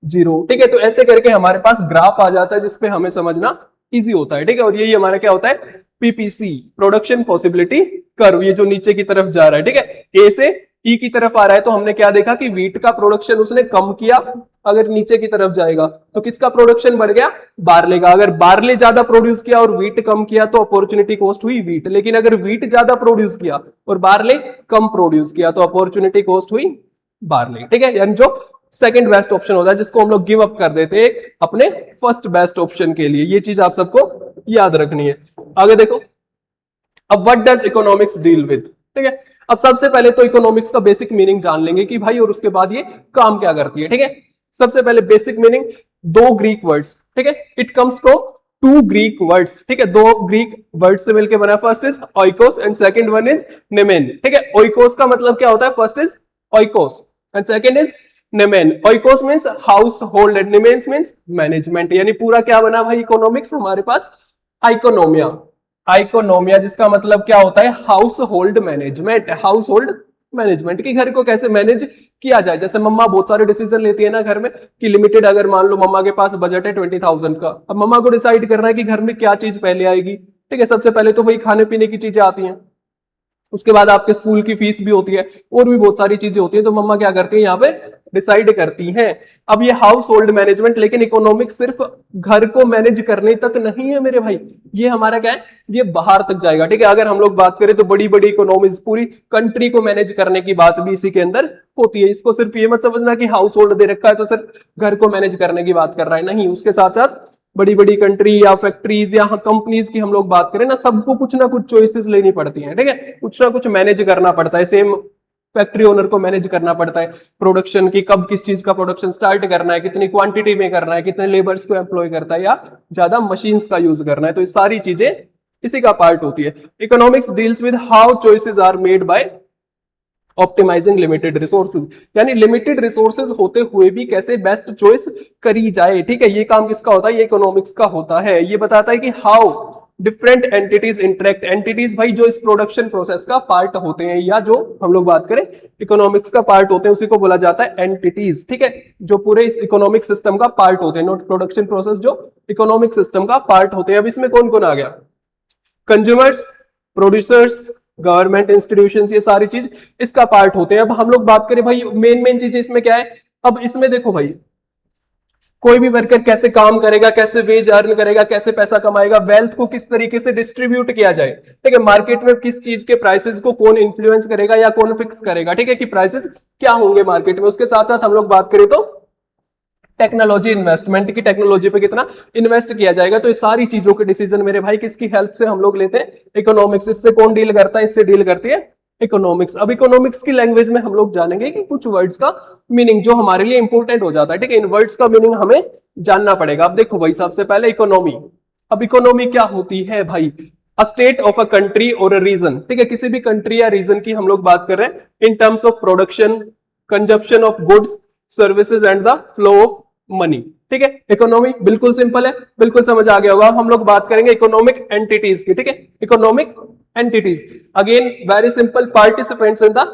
0, ठीक है। तो ऐसे करके हमारे पास ग्राफ आ जाता है जिसपे हमें समझना इजी होता है, ठीक है। और यही हमारा क्या होता है, पीपीसी, प्रोडक्शन पॉसिबिलिटी कर्व, ये जो नीचे की तरफ जा रहा है, ठीक है, ए से ई की तरफ आ रहा है। तो हमने क्या देखा कि वीट का प्रोडक्शन उसने कम किया, अगर नीचे की तरफ जाएगा तो किसका प्रोडक्शन बढ़ गया, बार्ले का। अगर बार्ले ज्यादा प्रोड्यूस किया और वीट कम किया तो अपॉर्चुनिटी कॉस्ट हुई वीट। लेकिन अगर वीट ज्यादा प्रोड्यूस किया और बार्ले कम प्रोड्यूस किया तो अपॉर्चुनिटी कॉस्ट हुई बार्ले, ठीक है। यानी जो सेकंड बेस्ट ऑप्शन होता है जिसको हम लोग गिव अप कर देते हैं अपने फर्स्ट बेस्ट ऑप्शन के लिए, ये चीज आप सबको याद रखनी है। आगे देखो, अब what does economics deal with, ठीक है। अब सबसे पहले तो इकोनॉमिक्स का बेसिक मीनिंग जान लेंगे कि भाई, और उसके बाद ये काम क्या करती है, ठीक है। सबसे पहले बेसिक मीनिंग, दो ग्रीक वर्ड्स, ठीक है, it comes from two Greek words, ठीक है, दो ग्रीक वर्ड से मिलकर बना। First is oikos and second one is nemein, ठीक है। ओइकोस का मतलब क्या होता है, first is oikos and second is nemein. Oikos means household and nemeins means management. यानी पूरा क्या बना भाई इकोनॉमिक्स हमारे पास, आइकोनोमिया, आइकोनोमिया जिसका मतलब क्या होता है, house hold management. House hold management की घर को कैसे मैनेज किया जाए। जैसे मम्मा बहुत सारे डिसीजन लेती है ना घर में, कि लिमिटेड, अगर मान लो मम्मा के पास बजट है 20,000 का, अब मम्मा को डिसाइड करना है कि घर में क्या चीज पहले आएगी, ठीक है। सबसे पहले तो भाई खाने पीने की चीजें आती हैं, उसके बाद आपके स्कूल की फीस भी होती है और भी बहुत सारी चीजें होती है। तो मम्मा क्या करती है, यहाँ पे डिसाइड करती हैं। अब ये हाउस होल्ड मैनेजमेंट, लेकिन इकोनॉमिक्स सिर्फ घर को मैनेज करने तक नहीं है मेरे भाई, ये हमारा क्या है, ये बाहर तक जाएगा, ठीक है। अगर हम लोग बात करें तो बड़ी बड़ी इकोनॉमीज, पूरी कंट्री को मैनेज करने की बात भी इसी के अंदर होती है। इसको सिर्फ ये मत समझना कि हाउस होल्ड दे रखा है तो सिर्फ घर को मैनेज करने की बात कर रहा है, नहीं। उसके साथ साथ बड़ी बड़ी कंट्री या फैक्ट्रीज या कंपनीज की हम लोग बात करें ना, सबको कुछ ना कुछ चॉइसेस लेनी पड़ती हैं, ठीक है, कुछ ना कुछ मैनेज करना पड़ता है। सेम फैक्ट्री ओनर को मैनेज करना पड़ता है प्रोडक्शन की, कब किस चीज का प्रोडक्शन स्टार्ट करना है, कितनी क्वांटिटी में करना है, कितने लेबर्स को एम्प्लॉय करता है, या ज्यादा मशीन्स का यूज करना है। तो ये सारी चीजें इसी का पार्ट होती है। Economics deals with how choices are made by optimizing limited resources, यानी लिमिटेड रिसोर्सेज होते हुए भी कैसे बेस्ट चॉइस करी जाए, ठीक है। ये काम किसका होता है, ये इकोनॉमिक्स का होता है। ये बताता है कि how different entities interact. Entities भाई जो इस प्रोडक्शन प्रोसेस का पार्ट होते हैं, या जो हम लोग बात करें इकोनॉमिक्स का पार्ट होते हैं, उसी को बोला जाता है एंटिटीज, ठीक है, जो पूरे इस इकोनॉमिक सिस्टम का पार्ट होते हैं। नोट, प्रोडक्शन प्रोसेस जो इकोनॉमिक सिस्टम का पार्ट होते हैं। अब इसमें कौन कौन आ गया, कंज्यूमर्स, प्रोड्यूसर्स, गवर्नमेंट इंस्टीट्यूशंस, ये सारी चीज इसका पार्ट होते हैं। अब हम लोग बात करें भाई मेन चीजें इसमें क्या है। अब इसमें देखो भाई, कोई भी वर्कर कैसे काम करेगा, कैसे वेज अर्न करेगा, कैसे पैसा कमाएगा, वेल्थ को किस तरीके से डिस्ट्रीब्यूट किया जाए, ठीक है, मार्केट में किस चीज के प्राइसेस को कौन इन्फ्लुएंस करेगा या कौन फिक्स करेगा, ठीक है, कि प्राइसेस क्या होंगे मार्केट में। उसके साथ साथ हम लोग बात करें तो टेक्नोलॉजी इन्वेस्टमेंट की, टेक्नोलॉजी पे कितना इन्वेस्ट किया जाएगा। तो ये सारी चीजों के डिसीजन मेरे भाई किसकी हेल्प से हम लोग लेते हैं, इकोनॉमिक्स। इससे कौन डील करता है, इससे डील करती है इकोनॉमिक्स। अब इकोनॉमिक्स की लैंग्वेज में हम लोग जानेंगे कि कुछ वर्ड्स का मीनिंग जो हमारे लिए इंपॉर्टेंट हो जाता है, ठीक है, इन वर्ड्स का मीनिंग हमें जानना पड़ेगा। अब देखो भाई, सबसे पहले इकोनॉमी। अब इकोनॉमी क्या होती है भाई, a state of a country और अ रीजन, ठीक है, किसी भी कंट्री या रीजन की हम लोग बात कर रहे हैं in terms of production, consumption of goods, services and the flow of money, ठीक है। इकोनॉमी बिल्कुल सिंपल है, बिल्कुल समझ आ गया होगा। अब हम लोग बात करेंगे इकोनॉमिक एंटिटीज की, ठीक है, economic entities, again very simple, participants in the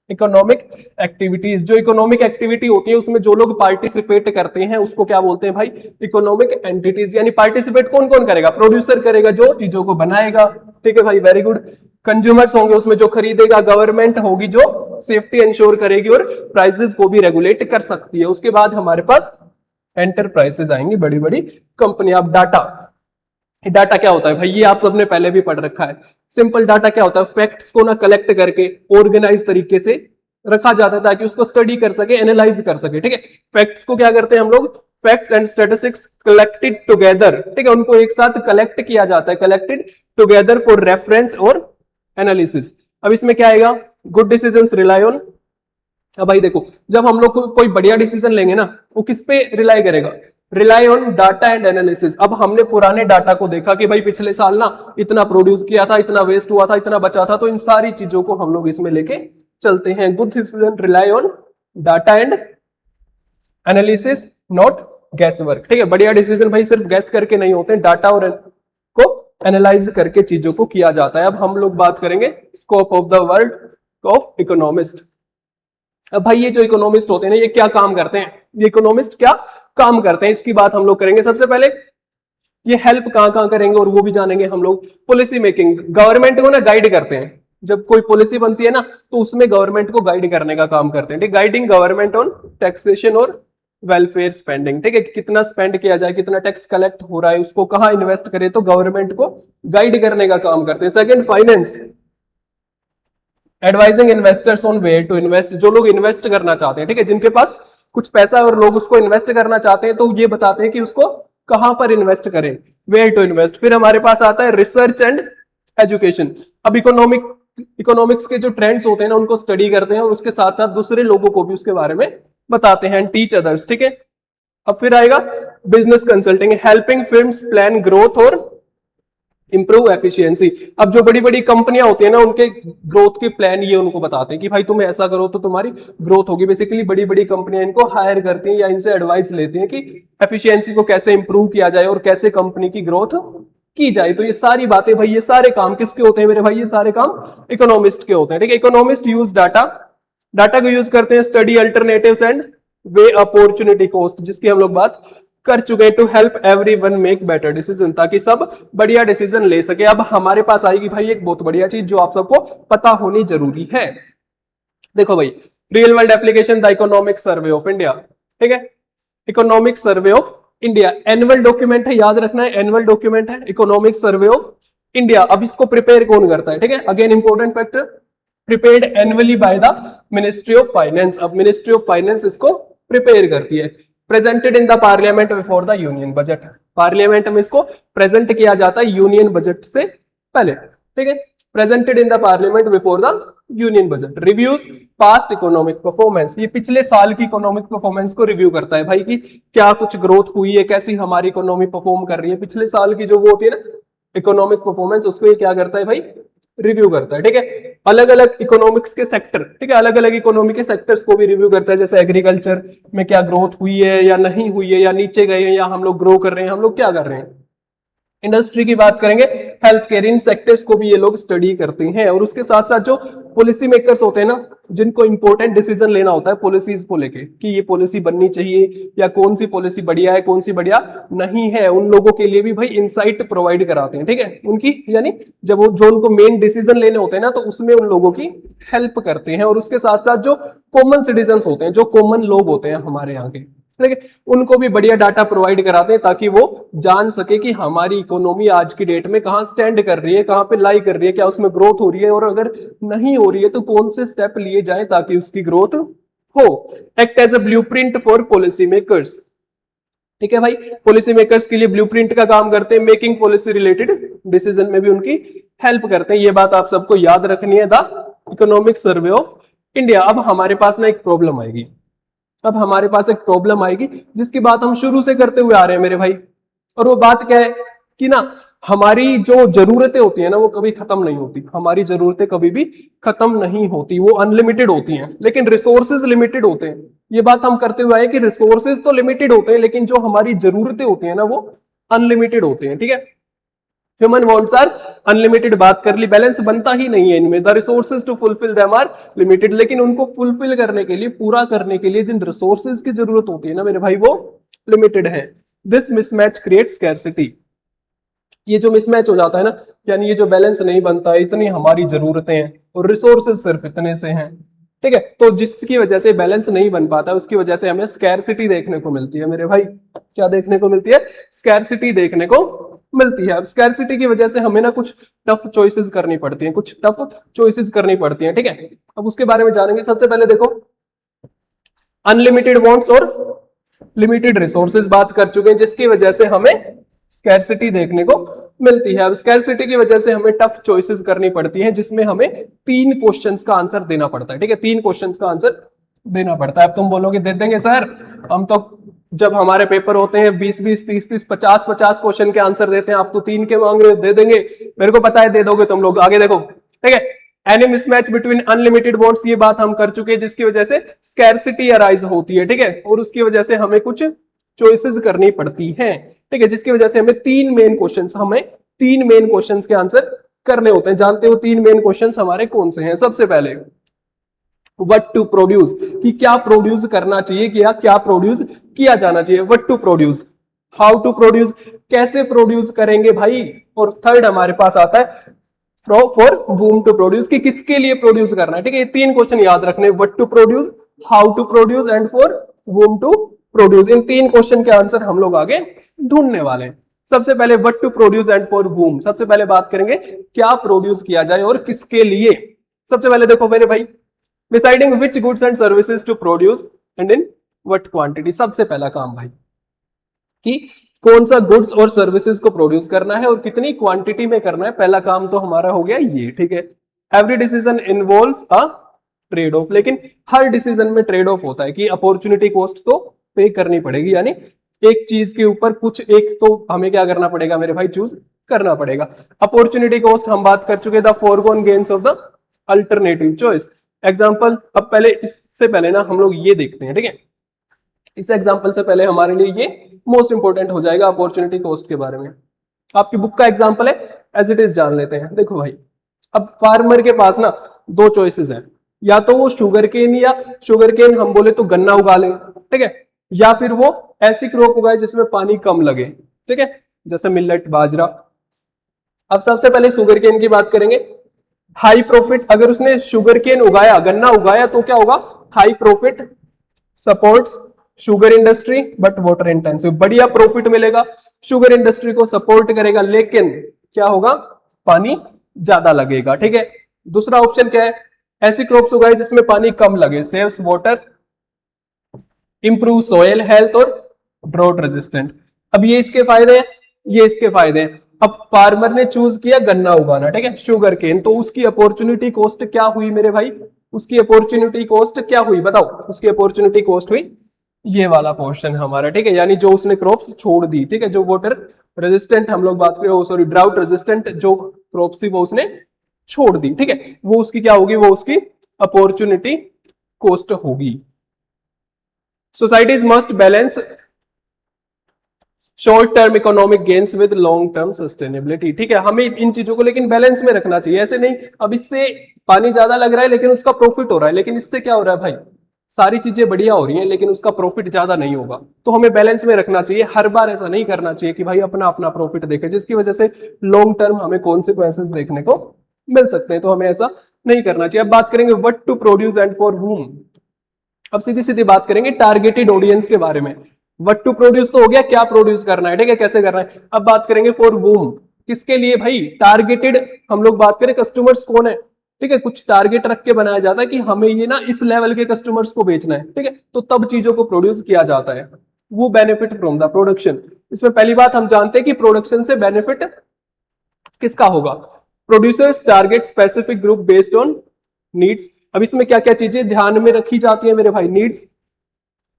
economic activities. जो इकोनॉमिक एक्टिविटी होती है उसमें जो लोग पार्टिसिपेट करते हैं उसको क्या बोलते हैं भाई, इकोनॉमिक एंटिटीज। यानी पार्टिसिपेट कौन कौन करेगा, प्रोड्यूसर करेगा जो चीजों को बनाएगा, ठीक है भाई, वेरी गुड। कंज्यूमर्स होंगे उसमें जो खरीदेगा, गवर्नमेंट होगी जो सेफ्टी इंश्योर करेगी और प्राइसेस को भी रेगुलेट कर सकती है। उसके बाद हमारे पास एंटरप्राइजेस आएंगी, बड़ी बड़ी कंपनी। अब डाटा, डाटा क्या होता है भाई, ये आप सबने पहले भी पढ़ रखा है। सिंपल डाटा क्या होता है, फैक्ट्स को ना कलेक्ट करके ऑर्गेनाइज तरीके से रखा जाता है ताकि उसको स्टडी कर सके, एनालाइज कर सके, ठीक है। फैक्ट्स को क्या करते हैं हम लोग, facts and statistics collected together, ठीक है, उनको एक साथ कलेक्ट किया जाता है, कलेक्टेड टुगेदर फॉर रेफरेंस और एनालिसिस। अब इसमें क्या आएगा, गुड डिसीजंस रिलाई ऑन अब भाई देखो, जब हम लोग कोई बढ़िया डिसीजन लेंगे ना, वो किस पे रिलाई करेगा? Rely on data and analysis. अब हमने पुराने डाटा को देखा कि भाई पिछले साल ना इतना प्रोड्यूस किया था, इतना वेस्ट हुआ था, इतना बचा था, तो इन सारी चीजों को हम लोग इसमें लेके चलते हैं। Good decision rely on data and analysis, not gas work. ठीक है, बढ़िया डिसीजन भाई सिर्फ गैस करके नहीं होते, डाटा और को एनालाइज करके चीजों को किया जाता है। अब हम लोग बात करेंगे scope of the world of economist. अब भाई ये जो इकोनॉमिस्ट होते हैं ना, ये क्या काम करते हैं? ये इकोनॉमिस्ट क्या काम करते हैं, इसकी बात हम लोग करेंगे। सबसे पहले ये हेल्प कहां कहां करेंगे और वो भी जानेंगे हम लोग। पॉलिसी मेकिंग, गवर्नमेंट को ना गाइड करते हैं। जब कोई पॉलिसी बनती है ना, तो उसमें गवर्नमेंट को गाइड करने का काम करते हैं। ठीक, गाइडिंग गवर्नमेंट ऑन टैक्सेशन और वेलफेयर स्पेंडिंग। ठीक है, कितना स्पेंड किया जाए, कितना टैक्स कलेक्ट हो रहा है, उसको कहां इन्वेस्ट करे, तो गवर्नमेंट को गाइड करने का काम करते हैं। Second, finance, advising investors on where to invest. जो लोग इन्वेस्ट करना चाहते हैं, ठीक है, जिनके पास कुछ पैसा है और लोग उसको इन्वेस्ट करना चाहते हैं, तो ये बताते हैं कि उसको कहां पर इन्वेस्ट करें, वेयर टू इन्वेस्ट। फिर हमारे पास आता है रिसर्च एंड एजुकेशन। अब इकोनॉमिक्स के जो ट्रेंड्स होते हैं ना, उनको स्टडी करते हैं और उसके साथ साथ दूसरे लोगों को भी उसके बारे में बताते हैं, टीच अदर्स। ठीक है, अब फिर आएगा business consulting, helping firms plan growth और इंप्रूव एफिशिएंसी। अब जो बड़ी बड़ी कंपनियां होती है ना, उनके ग्रोथ के प्लान ये उनको बताते हैं कि भाई तुम ऐसा करो तो तुम्हारी ग्रोथ होगी। बेसिकली बड़ी बड़ी कंपनियां इनको हायर करती हैं या इनसे एडवाइस लेती हैं कि एफिशिएंसी को कैसे इंप्रूव किया जाए और कैसे कंपनी की ग्रोथ की जाए। तो ये सारी बातें भाई, ये सारे काम किसके होते हैं मेरे भाई? ये सारे काम इकोनॉमिस्ट के होते हैं। ठीक है, इकोनॉमिस्ट यूज डाटा को यूज करते हैं study alternatives and weigh opportunity cost, जिसकी हम लोग बात कर चुके हैं, to help everyone make better decision, ताकि सब बढ़िया डिसीजन ले सके। अब हमारे पास आएगी भाई एक बहुत बढ़िया चीज जो आप सबको पता होनी जरूरी है। देखो भाई, real world application the economic survey of India. ठीक है, economic survey of India annual document है, याद रखना है, एनुअल डॉक्यूमेंट है इकोनॉमिक सर्वे ऑफ इंडिया। अब इसको प्रिपेयर कौन करता है? ठीक है, again important factor, prepared annually by the ministry of finance. अब मिनिस्ट्री ऑफ फाइनेंस इसको प्रिपेयर करती है। Presented in the parliament before the union budget, parliament में इसको प्रेजेंट किया जाता है यूनियन बजट से पहले। ठीक है, presented in the parliament before the union budget. Reviews past economic performance, ये पिछले साल की इकोनॉमिक परफॉर्मेंस को रिव्यू करता है भाई कि क्या कुछ ग्रोथ हुई है, कैसी हमारी इकोनॉमी परफॉर्म कर रही है। पिछले साल की जो वो होती है ना इकोनॉमिक परफॉर्मेंस, उसको ये क्या करता है भाई? रिव्यू करता है। ठीक है, अलग अलग इकोनॉमिक्स के सेक्टर, ठीक है, अलग अलग इकोनॉमी के सेक्टर्स को भी रिव्यू करता है। जैसे एग्रीकल्चर में क्या ग्रोथ हुई है या नहीं हुई है, या नीचे गए हैं, या हम लोग ग्रो कर रहे हैं, हम लोग क्या कर रहे हैं। इंडस्ट्री की बात करेंगे, हेल्थ केयर, इन सेक्टर्स को भी ये लोग स्टडी करते हैं। और उसके साथ साथ जो पॉलिसी मेकर्स होते हैं ना, जिनको इंपॉर्टेंट डिसीजन लेना होता है पॉलिसीज को लेके कि ये पॉलिसी बननी चाहिए या कौन सी पॉलिसी बढ़िया है, कौन सी बढ़िया नहीं है, उन लोगों के लिए भी भाई इंसाइट प्रोवाइड कराते हैं। ठीक है, उनकी यानी जब वो जो उनको मेन डिसीजन लेने होते हैं ना, तो उसमें उन लोगों की हेल्प करते हैं। और उसके साथ साथ जो कॉमन सिटीजन होते हैं, जो कॉमन लोग होते हैं हमारे यहाँ के, ठीक है, उनको भी बढ़िया डाटा प्रोवाइड कराते हैं ताकि वो जान सके कि हमारी इकोनॉमी आज की डेट में कहां स्टैंड कर रही है, कहां पे लाई कर रही है, क्या उसमें ग्रोथ हो रही है, और अगर नहीं हो रही है तो कौन से स्टेप लिए जाए ताकि उसकी ग्रोथ हो। Act as a blueprint for policy makers. ठीक है भाई, पॉलिसी मेकर्स के लिए ब्लूप्रिंट का काम करते हैं। मेकिंग पॉलिसी रिलेटेड डिसीजन में भी उनकी हेल्प करते हैं। ये बात आप सबको याद रखनी है, the economic survey of India. अब हमारे पास ना एक प्रॉब्लम आएगी, अब हमारे पास एक प्रॉब्लम आएगी जिसकी बात हम शुरू से करते हुए आ रहे हैं मेरे भाई। और वो बात क्या है कि ना, हमारी जो जरूरतें होती है ना, वो कभी खत्म नहीं होती। हमारी जरूरतें कभी भी खत्म नहीं होती, वो अनलिमिटेड होती हैं, लेकिन रिसोर्सेज लिमिटेड होते हैं। ये बात हम करते हुए आए कि रिसोर्सेज तो लिमिटेड होते हैं, लेकिन जो हमारी जरूरतें होती है ना, वो अनलिमिटेड होते हैं। ठीक है, ह्यूमन वांट्स आर अनलिमिटेड, बात कर ली, बैलेंस बनता ही नहीं है इनमें। The resources to fulfil them are limited, लेकिन उनको फुलफिल करने के लिए, पूरा करने के लिए जिन रिसोर्सेज की जरूरत होती है ना मेरे भाई, वो लिमिटेड है। This mismatch create scarcity. ये जो मिसमैच हो जाता है ना, यानी ये जो बैलेंस नहीं बनता है, इतनी हमारी जरूरतें हैं और रिसोर्सेज सिर्फ इतने से हैं। ठीक है, तो जिसकी वजह से बैलेंस नहीं बन पाता, उसकी वजह से हमें स्कैर्सिटी देखने को मिलती है मेरे भाई। क्या देखने को मिलती है? स्कैर्सिटी देखने को मिलती है। अब स्कैर्सिटी की वजह से हमें ना कुछ टफ चॉइसेस करनी पड़ती हैं, कुछ टफ चॉइसेस करनी पड़ती हैं। ठीक है, अब उसके बारे में जानेंगे। सबसे पहले देखो, अनलिमिटेड वांट्स और लिमिटेड रिसोर्सेज बात कर चुके हैं, जिसकी वजह से हमें स्कैर्सिटी देखने को मिलती है। अब स्कैर्सिटी की वजह से हमें टफ चॉइसेस करनी पड़ती हैं, जिसमें हमें 3 क्वेश्चंस का आंसर देना पड़ता है। ठीक है, 3 क्वेश्चंस का आंसर देना पड़ता है। अब तुम बोलोगे दे देंगे सर, हम तो जब हमारे पेपर होते हैं 20-20, 30-30, 50-50 क्वेश्चन के आंसर देते हैं, आप तो 3 के मांग रहे हो, दे देंगे, मेरे को पता है दे दोगे तुम लोग। आगे देखो, ठीक है। Any mismatch between unlimited bonds, ये बात हम कर चुके हैं, जिसकी वजह से स्कैरसिटी अराइज होती है, ठीक है, और उसकी वजह से हमें कुछ चॉइसेस करनी पड़ती हैं, ठीक है, जिसकी वजह से हमें तीन मेन क्वेश्चंस के आंसर करने होते हैं। जानते हो 3 मेन क्वेश्चंस हमारे कौन से हैं? सबसे पहले व्हाट टू प्रोड्यूस, कि क्या प्रोड्यूस करना चाहिए, क्या प्रोड्यूस किया जाना चाहिए। What to produce, how to produce, कैसे प्रोड्यूस करेंगे भाई। और थर्ड हमारे पास आता है फॉर whom टू प्रोड्यूस, कि किसके लिए प्रोड्यूस करना है, ठीक है। ये 3 क्वेश्चन याद रखने, what to produce, how to produce and for whom to produce. इन 3 क्वेश्चन के आंसर हम लोग आगे ढूंढने वाले हैं। सबसे पहले what to produce and for whom, सबसे पहले बात करेंगे क्या प्रोड्यूस किया जाए और किसके लिए। सबसे पहले देखो मेरे भाई, deciding which goods and services to produce and in what quantity. सबसे पहला काम भाई कि कौन सा गुड्स और सर्विसेज को प्रोड्यूस करना है और कितनी क्वांटिटी में करना है, पहला काम तो हमारा हो गया ये, ठीक है। Every decision involves a trade off, लेकिन हर डिसीजन में ट्रेड ऑफ होता है कि अपॉर्चुनिटी कॉस्ट तो पे करनी पड़ेगी, यानी एक चीज के ऊपर कुछ एक तो हमें क्या करना पड़ेगा मेरे भाई, चूज करना पड़ेगा। अपॉर्चुनिटी कॉस्ट हम बात कर चुके, the foregone gains of the alternative choice. Example, अब पहले इससे पहले ना हम लोग ये देखते हैं, ठीक है। इस एग्जाम्पल से पहले हमारे लिए ये मोस्ट इंपोर्टेंट हो जाएगा अपॉर्चुनिटी कॉस्ट के बारे में। आपकी बुक का एग्जाम्पल है, एज इट इज जान लेते हैं। देखो भाई, अब फार्मर के पास ना 2 चॉइसेस हैं, या तो वो शुगर केन हम बोले तो गन्ना उगा ले, ठीक है, या फिर वो ऐसी क्रॉप उगाए जिसमें पानी कम लगे, ठीक है, जैसे मिलेट, बाजरा। अब सबसे पहले शुगर केन की बात करेंगे। हाई प्रॉफिट, अगर उसने शुगर केन उगाया, गन्ना उगाया, तो क्या होगा, high profit, supports sugar industry but water intensive, बढ़िया प्रॉफिट मिलेगा, शुगर इंडस्ट्री को सपोर्ट करेगा, लेकिन क्या होगा, पानी ज्यादा लगेगा, ठीक है। दूसरा ऑप्शन क्या है, ऐसी क्रॉप्स उगाए जिसमें पानी कम लगे, saves water, improve soil health और ड्रॉट रेजिस्टेंट। अब ये इसके फायदे हैं, ये इसके फायदे हैं। अब फार्मर ने चूज किया गन्ना उगाना, ठीक है, शुगर केन, तो उसकी अपॉर्चुनिटी कॉस्ट क्या हुई मेरे भाई, उसकी अपॉर्चुनिटी कॉस्ट क्या हुई बताओ, उसकी अपॉर्चुनिटी कॉस्ट हुई ये वाला पोर्शन हमारा, ठीक है, यानी जो उसने क्रॉप्स छोड़ दी, ठीक है, जो वाटर रेजिस्टेंट हम लोग बात करें, सॉरी ड्राउट रेजिस्टेंट जो क्रॉप्स थी वो उसने छोड़ दी, ठीक है, वो उसकी क्या होगी, वो उसकी अपॉर्चुनिटी कॉस्ट होगी। Societies must balance short term economic gains with long term sustainability, ठीक है, हमें इन चीजों को लेकिन बैलेंस में रखना चाहिए। ऐसे नहीं अब इससे पानी ज्यादा लग रहा है लेकिन उसका प्रॉफिट हो रहा है, लेकिन इससे क्या हो रहा है भाई, सारी चीजें बढ़िया हो रही हैं लेकिन उसका प्रॉफिट ज्यादा नहीं होगा, तो हमें बैलेंस में रखना चाहिए। हर बार ऐसा नहीं करना चाहिए कि भाई अपना अपना प्रॉफिट देखे, जिसकी वजह से लॉन्ग टर्म हमें कॉन्सिक्वेंसेस देखने को मिल सकते हैं, तो हमें ऐसा नहीं करना चाहिए। अब बात करेंगे what to produce and for whom। अब सीधी सीधी बात करेंगे टारगेटेड ऑडियंस के बारे में। व्हाट टू प्रोड्यूस तो हो गया, क्या प्रोड्यूस करना है, ठीक है, कैसे करना है। अब बात करेंगे फॉर whom, किसके लिए भाई, टारगेटेड हम लोग बात करें, कस्टमर्स कौन है, ठीक है, कुछ टारगेट रख के बनाया जाता है कि हमें ये ना इस लेवल के कस्टमर्स को बेचना है, ठीक है, तो तब चीजों को प्रोड्यूस किया जाता है। वो बेनिफिट फ्रॉम द प्रोडक्शन, इसमें पहली बात हम जानते हैं कि प्रोडक्शन से बेनिफिट किसका होगा, producers target specific group based on needs. अब इसमें क्या क्या चीजें ध्यान में रखी जाती है मेरे भाई, नीड्स,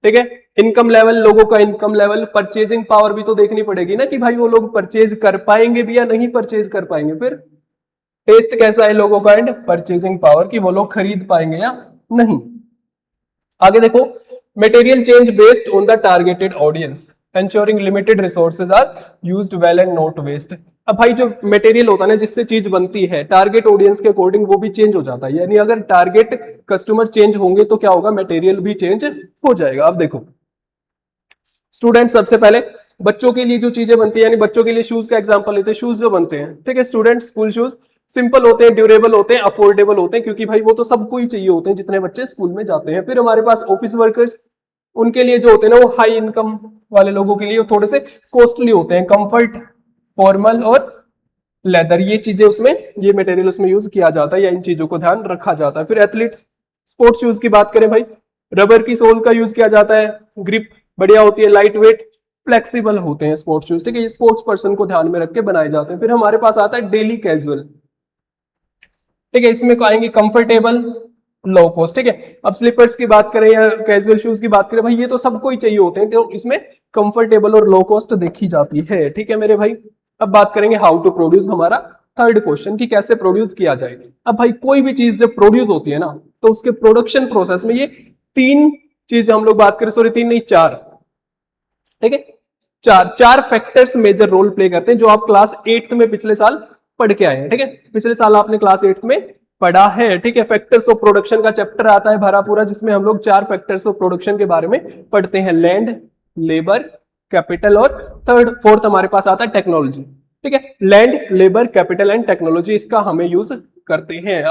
ठीक है, इनकम लेवल, लोगों का इनकम लेवल, परचेजिंग पावर भी तो देखनी पड़ेगी ना कि भाई वो लोग परचेज कर पाएंगे भी या नहीं परचेज कर पाएंगे, फिर टेस्ट कैसा है लोगों का एंड परचेजिंग पावर की वो लोग खरीद पाएंगे या नहीं। आगे देखो, material change based on the targeted audience, ensuring limited resources are used well and not waste। अब भाई जो मटेरियल होता है ना जिससे चीज बनती है, टारगेट ऑडियंस के अकॉर्डिंग वो भी चेंज हो जाता है, यानी अगर टारगेट कस्टमर चेंज होंगे तो क्या होगा, मटेरियल भी चेंज हो जाएगा। अब देखो स्टूडेंट, सबसे पहले बच्चों के लिए जो चीजें बनती है, यानी बच्चों के लिए शूज का एग्जांपल लेते हैं, शूज जो बनते हैं, ठीक है स्टूडेंट, स्कूल शूज सिंपल होते हैं, ड्यूरेबल होते हैं, अफोर्डेबल होते हैं, क्योंकि भाई वो तो सबको ही चाहिए होते हैं जितने बच्चे स्कूल में जाते हैं। फिर हमारे पास ऑफिस वर्कर्स, उनके लिए जो होते हैं ना वो हाई इनकम वाले लोगों के लिए थोड़े से कॉस्टली होते हैं, कंफर्ट, फॉर्मल और लेदर, ये चीजें उसमें, ये मटेरियल उसमें यूज किया जाता है या इन चीजों को ध्यान रखा जाता है। फिर एथलीट्स, स्पोर्ट्स शूज की बात करें भाई, रबर की सोल का यूज किया जाता है, ग्रिप बढ़िया होती है, लाइट वेट, फ्लेक्सिबल होते हैं स्पोर्ट्स शूज, ठीक है, ये स्पोर्ट्स पर्सन को ध्यान में रख के बनाए जाते हैं। फिर हमारे पास आता है डेली कैजुअल, ठीक है, इसमें आएंगे कंफर्टेबल, लो कॉस्ट, ठीक है। अब स्लीपर्स की बात करें या कैजुअल शूज की बात करें भाई, ये तो सबको ही चाहिए होते हैं, तो इसमें कंफर्टेबल और लो कॉस्ट देखी जाती है, ठीक है मेरे भाई। अब बात करेंगे हाउ टू प्रोड्यूस, हमारा थर्ड क्वेश्चन कि कैसे प्रोड्यूस किया जाए। अब भाई कोई भी चीज जब प्रोड्यूस होती है ना, तो उसके प्रोडक्शन प्रोसेस में ये तीन चीज हम लोग बात करें, सॉरी तीन नहीं चार, ठीक है, चार फैक्टर्स मेजर रोल प्ले करते हैं, जो आप क्लास 8th में पिछले साल पढ़ के आए हैं, ठीक है। पिछले साल आपने क्लास 8th में पढ़ा है, ठीक है। फैक्टर्स ऑफ प्रोडक्शन का चैप्टर आता है भरा पूरा, जिसमें हम लोग चार फैक्टर्स ऑफ प्रोडक्शन के बारे में पढ़ते हैं, लैंड, लेबर, कैपिटल और फोर्थ हमारे पास आता है टेक्नोलॉजी, ठीक है। Land, labour, capital and technology, इसका हमें यूज करते हैं।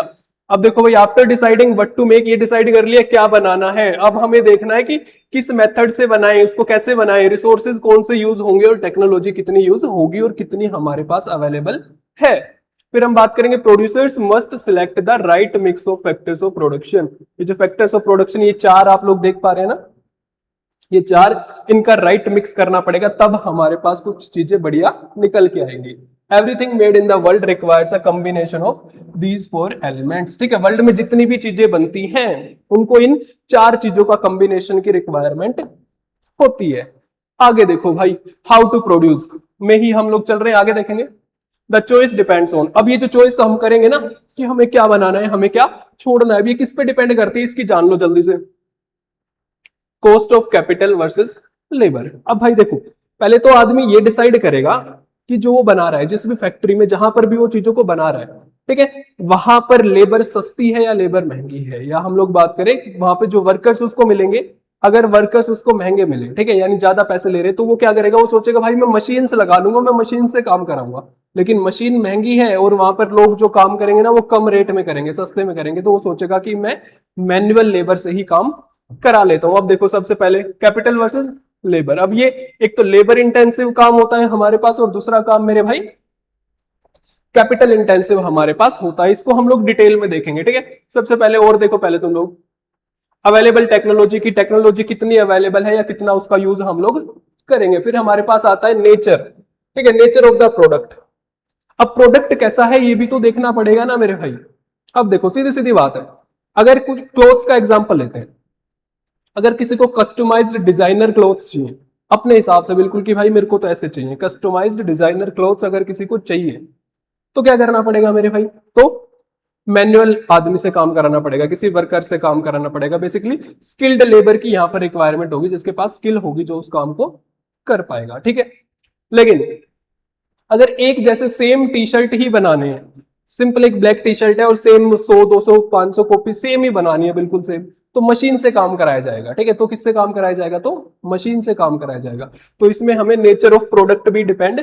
अब देखो भाई, after deciding what to make, ये डिसाइड कर लिया क्या बनाना है, अब हमें देखना है कि किस मेथड से बनाएं, उसको कैसे बनाएं, रिसोर्सेज कौन से यूज होंगे और टेक्नोलॉजी कितनी यूज होगी और कितनी हमारे पास अवेलेबल है। फिर हम बात करेंगे producers must select the right mix of factors of production. ये जो फैक्टर्स ऑफ प्रोडक्शन, ये चार आप लोग देख पा रहे हैं ना, ये चार, इनका राइट मिक्स करना पड़ेगा, तब हमारे पास कुछ चीजें बढ़िया निकल के आएंगी। Everything made in the world requires a combination of these four elements, ठीक है। वर्ल्ड में जितनी भी चीजें बनती हैं, उनको इन चार चीजों का कॉम्बिनेशन की रिक्वायरमेंट होती है। आगे देखो भाई, हाउ टू प्रोड्यूस में ही हम लोग चल रहे हैं, आगे देखेंगे। द चॉइस डिपेंड्स ऑन, अब ये जो चॉइस हम करेंगे ना कि हमें क्या बनाना है, हमें क्या छोड़ना है, अब ये किस पे डिपेंड करती है, इसकी जान लो जल्दी से। Cost of capital versus labour. अब भाई देखो, पहले तो आदमी ये डिसाइड करेगा कि जो वो बना रहा है, जिस भी फैक्ट्री में जहां पर भी वो चीजों को बना रहा है, ठीक है, वहां पर लेबर सस्ती है या लेबर महंगी है, या हम लोग बात करें वहां पे जो वर्कर्स उसको मिलेंगे, अगर वर्कर्स उसको महंगे मिले, ठीक है, यानी ज्यादा पैसे ले रहे, तो वो क्या करेगा, वो सोचेगा भाई मैं मशीन से लगा लूंगा, मैं मशीन से काम कराऊंगा। लेकिन मशीन महंगी है और वहां पर लोग जो काम करेंगे ना, वो कम रेट में करेंगे, सस्ते में करेंगे, तो वो सोचेगा कि मैं मैनुअल लेबर से ही काम करा लेता हूं। अब देखो, सबसे पहले कैपिटल वर्सेस लेबर। अब ये एक तो लेबर इंटेंसिव काम होता है हमारे पास, और दूसरा काम मेरे भाई कैपिटल इंटेंसिव हमारे पास होता है। इसको हम लोग डिटेल में देखेंगे, ठीक है। सबसे पहले और देखो, पहले तुम लोग अवेलेबल टेक्नोलॉजी की, टेक्नोलॉजी कितनी अवेलेबल है या कितना उसका यूज हम लोग करेंगे। फिर हमारे पास आता है नेचर, ठीक है, नेचर ऑफ द प्रोडक्ट। अब प्रोडक्ट कैसा है ये भी तो देखना पड़ेगा ना मेरे भाई। अब देखो, सीधी सीधी बात है, अगर कुछ क्लोथ्स का एग्जांपल लेते हैं, अगर किसी को कस्टमाइज्ड डिजाइनर क्लोथ्स चाहिए अपने हिसाब से, बिल्कुल कि भाई मेरे को तो ऐसे चाहिए, कस्टमाइज्ड डिजाइनर क्लोथ्स अगर किसी को चाहिए, तो क्या करना पड़ेगा मेरे भाई, तो मैनुअल आदमी से काम कराना पड़ेगा, किसी वर्कर से काम कराना पड़ेगा। बेसिकली स्किल्ड लेबर की यहां पर रिक्वायरमेंट होगी, जिसके पास स्किल होगी, जो उस काम को कर पाएगा, ठीक है। लेकिन अगर एक जैसे सेम टी शर्ट ही बनाने हैं, सिंपल एक ब्लैक टी शर्ट है और सेम 100 200 500 कॉपी सेम ही बनानी है, बिल्कुल सेम, तो मशीन से काम कराया जाएगा, ठीक है। तो किससे काम कराया जाएगा, तो मशीन से काम कराया जाएगा। तो इसमें हमें नेचर ऑफ प्रोडक्ट भी डिपेंड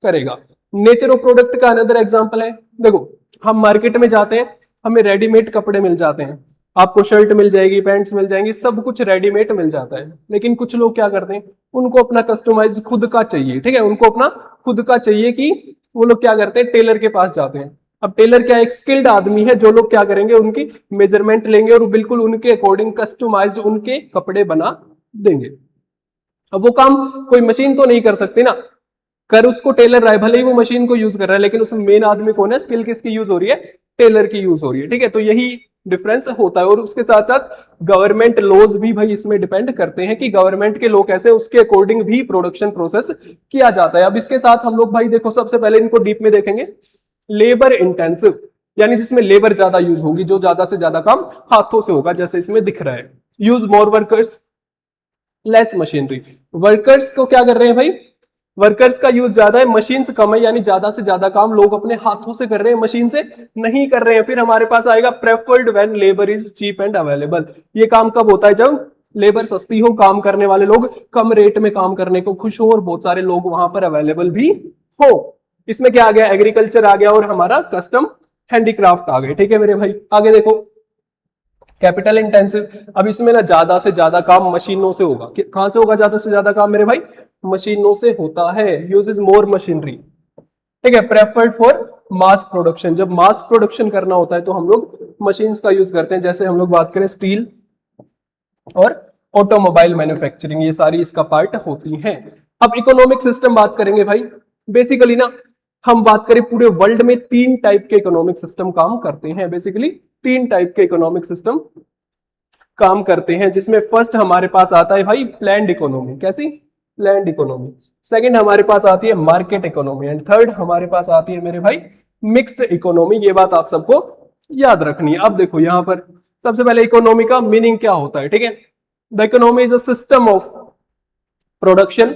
करेगा। नेचर ऑफ प्रोडक्ट का अनदर एग्जांपल है, देखो हम मार्केट में जाते हैं, हमें रेडीमेड कपड़े मिल जाते हैं, आपको शर्ट मिल जाएगी, पैंट्स मिल जाएंगी, सब कुछ रेडीमेड मिल जाता है। लेकिन कुछ लोग क्या करते हैं, उनको अपना कस्टमाइज खुद का चाहिए, ठीक है, उनको अपना खुद का चाहिए, कि वो लोग क्या करते हैं, टेलर के पास जाते हैं। अब टेलर क्या एक स्किल्ड आदमी है, जो लोग क्या करेंगे, उनकी मेजरमेंट लेंगे और बिल्कुल उनके अकॉर्डिंग कस्टमाइज्ड उनके कपड़े बना देंगे। अब वो काम कोई मशीन तो नहीं कर सकती ना, कर उसको टेलर रहा है, भले ही वो मशीन को यूज कर रहा है, लेकिन उसमें मेन आदमी कौन है, स्किल किसकी यूज हो रही है, टेलर की यूज हो रही है, ठीक है। तो यही डिफरेंस होता है। और उसके साथ साथ गवर्नमेंट लॉज भी भाई इसमें डिपेंड करते हैं, कि गवर्नमेंट के लॉ कैसे, उसके अकॉर्डिंग भी प्रोडक्शन प्रोसेस किया जाता है। अब इसके साथ हम लोग भाई देखो, सबसे पहले इनको डीप में देखेंगे। लेबर इंटेंसिव, यानी जिसमें लेबर ज्यादा यूज होगी, जो ज्यादा से ज्यादा काम हाथों से होगा, जैसे इसमें दिख रहा है, use more workers less machinery. Workers को क्या कर रहे हैं भाई, वर्कर्स का यूज ज्यादा है, मशीन्स कम है, यानी ज्यादा से ज्यादा काम लोग अपने हाथों से कर रहे हैं, मशीन से नहीं कर रहे हैं। फिर हमारे पास आएगा preferred when labour is cheap and available. ये काम कब होता है, जब लेबर सस्ती हो, काम करने वाले लोग कम रेट में काम करने को खुश हो और बहुत सारे लोग वहां पर अवेलेबल भी हो। इसमें क्या आ गया, एग्रीकल्चर आ गया और हमारा कस्टम हैंडीक्राफ्ट आ गए, ठीक है मेरे भाई। आगे देखो, कैपिटल इंटेंसिव। अब इसमें ना ज्यादा से ज्यादा काम मशीनों से होगा। कहां से होगा ज्यादा से ज्यादा काम मेरे भाई, मशीनों से होता है, यूजेस मोर मशीनरी, ठीक है। प्रेफर्ड फॉर मास प्रोडक्शन, जब मास प्रोडक्शन करना होता है तो हम लोग मशीन्स का यूज करते हैं, जैसे हम लोग बात करें स्टील और ऑटोमोबाइल मैन्युफैक्चरिंग, ये सारी इसका पार्ट होती हैं। अब इकोनॉमिक सिस्टम बात करेंगे भाई। बेसिकली ना हम बात करें पूरे वर्ल्ड में तीन टाइप के इकोनॉमिक सिस्टम काम करते हैं, बेसिकली तीन टाइप के इकोनॉमिक सिस्टम काम करते हैं, जिसमें फर्स्ट हमारे पास आता है भाई प्लैंड इकोनॉमी। कैसी? Planned economy. सेकंड हमारे पास आती है मार्केट इकोनॉमी एंड थर्ड हमारे पास आती है मेरे भाई मिक्स्ड इकोनॉमी। ये बात आप सबको याद रखनी है। अब देखो यहां पर सबसे पहले इकोनॉमी का मीनिंग क्या होता है, ठीक है। The economy is a system of production,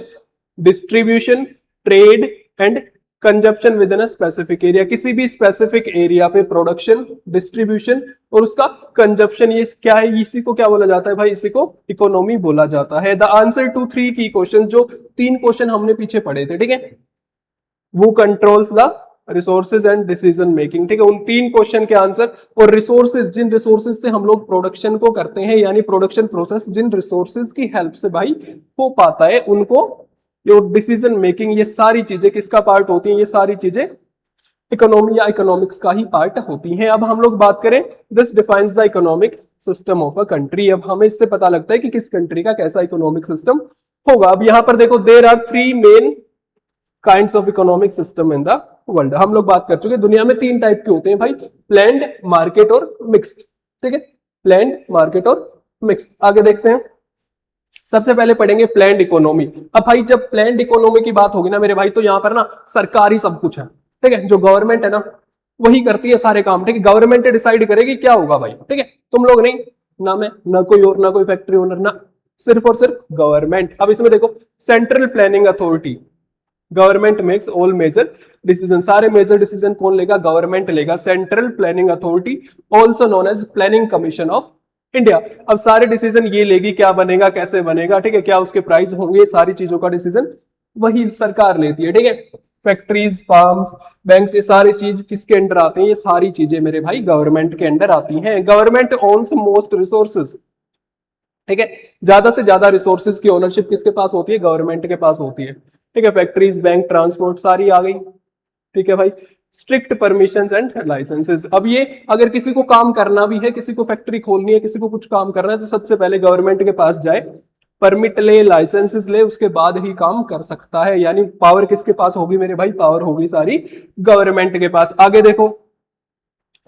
distribution, trade and consumption with in a specific area. किसी भी स्पेसिफिक एरिया पे प्रोडक्शन, डिस्ट्रीब्यूशन और उसका कंजप्शन, ये क्या है, इसी को क्या बोला जाता है भाई? इसी को इकोनॉमी बोला जाता है। द आंसर टू 3 की क्वेश्चन, जो 3 क्वेश्चन हमने पीछे पढ़े थे, ठीक है, वो controls the resources and decision making, ठीक है। उन 3 क्वेश्चन के आंसर, और रिसोर्सेज, जिन रिसोर्सेज से हम लोग प्रोडक्शन को करते हैं, यानी प्रोडक्शन प्रोसेस जिन रिसोर्सेज की हेल्प से भाई हो पाता है, उनको, ये डिसीजन मेकिंग, ये सारी चीजें किसका पार्ट होती हैं? ये सारी चीजें इकोनॉमी या इकोनॉमिक्स का ही पार्ट होती हैं। अब हम लोग बात करें, this defines the economic system of a country. अब हमें इससे पता लगता है कि किस कंट्री का कैसा इकोनॉमिक सिस्टम होगा। अब यहां पर देखो, there are 3 main kinds of economic system in the world. हम लोग बात कर चुके हैं, दुनिया में 3 टाइप के होते हैं भाई, प्लैंड, मार्केट और मिक्स्ड, ठीक है। प्लैंड, मार्केट और मिक्स्ड। आगे देखते हैं, सबसे पहले पढ़ेंगे प्लैंड इकोनॉमी। अब भाई जब प्लैंड इकोनॉमी की बात होगी ना मेरे भाई, तो यहां पर ना सरकारी सब कुछ है, ठीक है। जो गवर्नमेंट है ना वही करती है सारे काम, ठीक है। गवर्नमेंट डिसाइड करेगी क्या होगा भाई, ठीक है। तुम लोग नहीं, ना मैं, ना कोई और, ना कोई फैक्ट्री ओनर, ना, सिर्फ और सिर्फ गवर्नमेंट। अब इसमें देखो, central planning authority, government makes all major decision. सारे मेजर डिसीजन कौन लेगा? गवर्नमेंट लेगा। Central planning authority, also known as planning commission of India. अब सारे डिसीजन ये लेगी, क्या बनेगा, कैसे बनेगा, ठीक है, क्या उसके प्राइस होंगे, सारी चीजों का डिसीजन वही सरकार लेती है, ठीक है। फैक्ट्रीज, फार्म्स, बैंक्स, ये सारी चीज किसके अंडर आते हैं? ये सारी चीजें मेरे भाई गवर्नमेंट के अंडर आती हैं। गवर्नमेंट ओन्स मोस्ट रिसोर्सेज, ठीक है। ज्यादा से ज्यादा रिसोर्सेज की ओनरशिप किसके पास होती है? गवर्नमेंट के पास होती है, ठीक है। फैक्ट्रीज, बैंक, ट्रांसपोर्ट सारी आ गई, ठीक है भाई। Strict permissions and licences. अब ये अगर किसी को काम करना भी है, किसी को फैक्ट्री खोलनी है, किसी को कुछ काम करना है, तो सबसे पहले गवर्नमेंट के पास जाए, परमिट ले, लाइसेंसेस ले, उसके बाद ही काम कर सकता है। यानी पावर किसके पास होगी मेरे भाई? पावर होगी सारी गवर्नमेंट के पास। आगे देखो,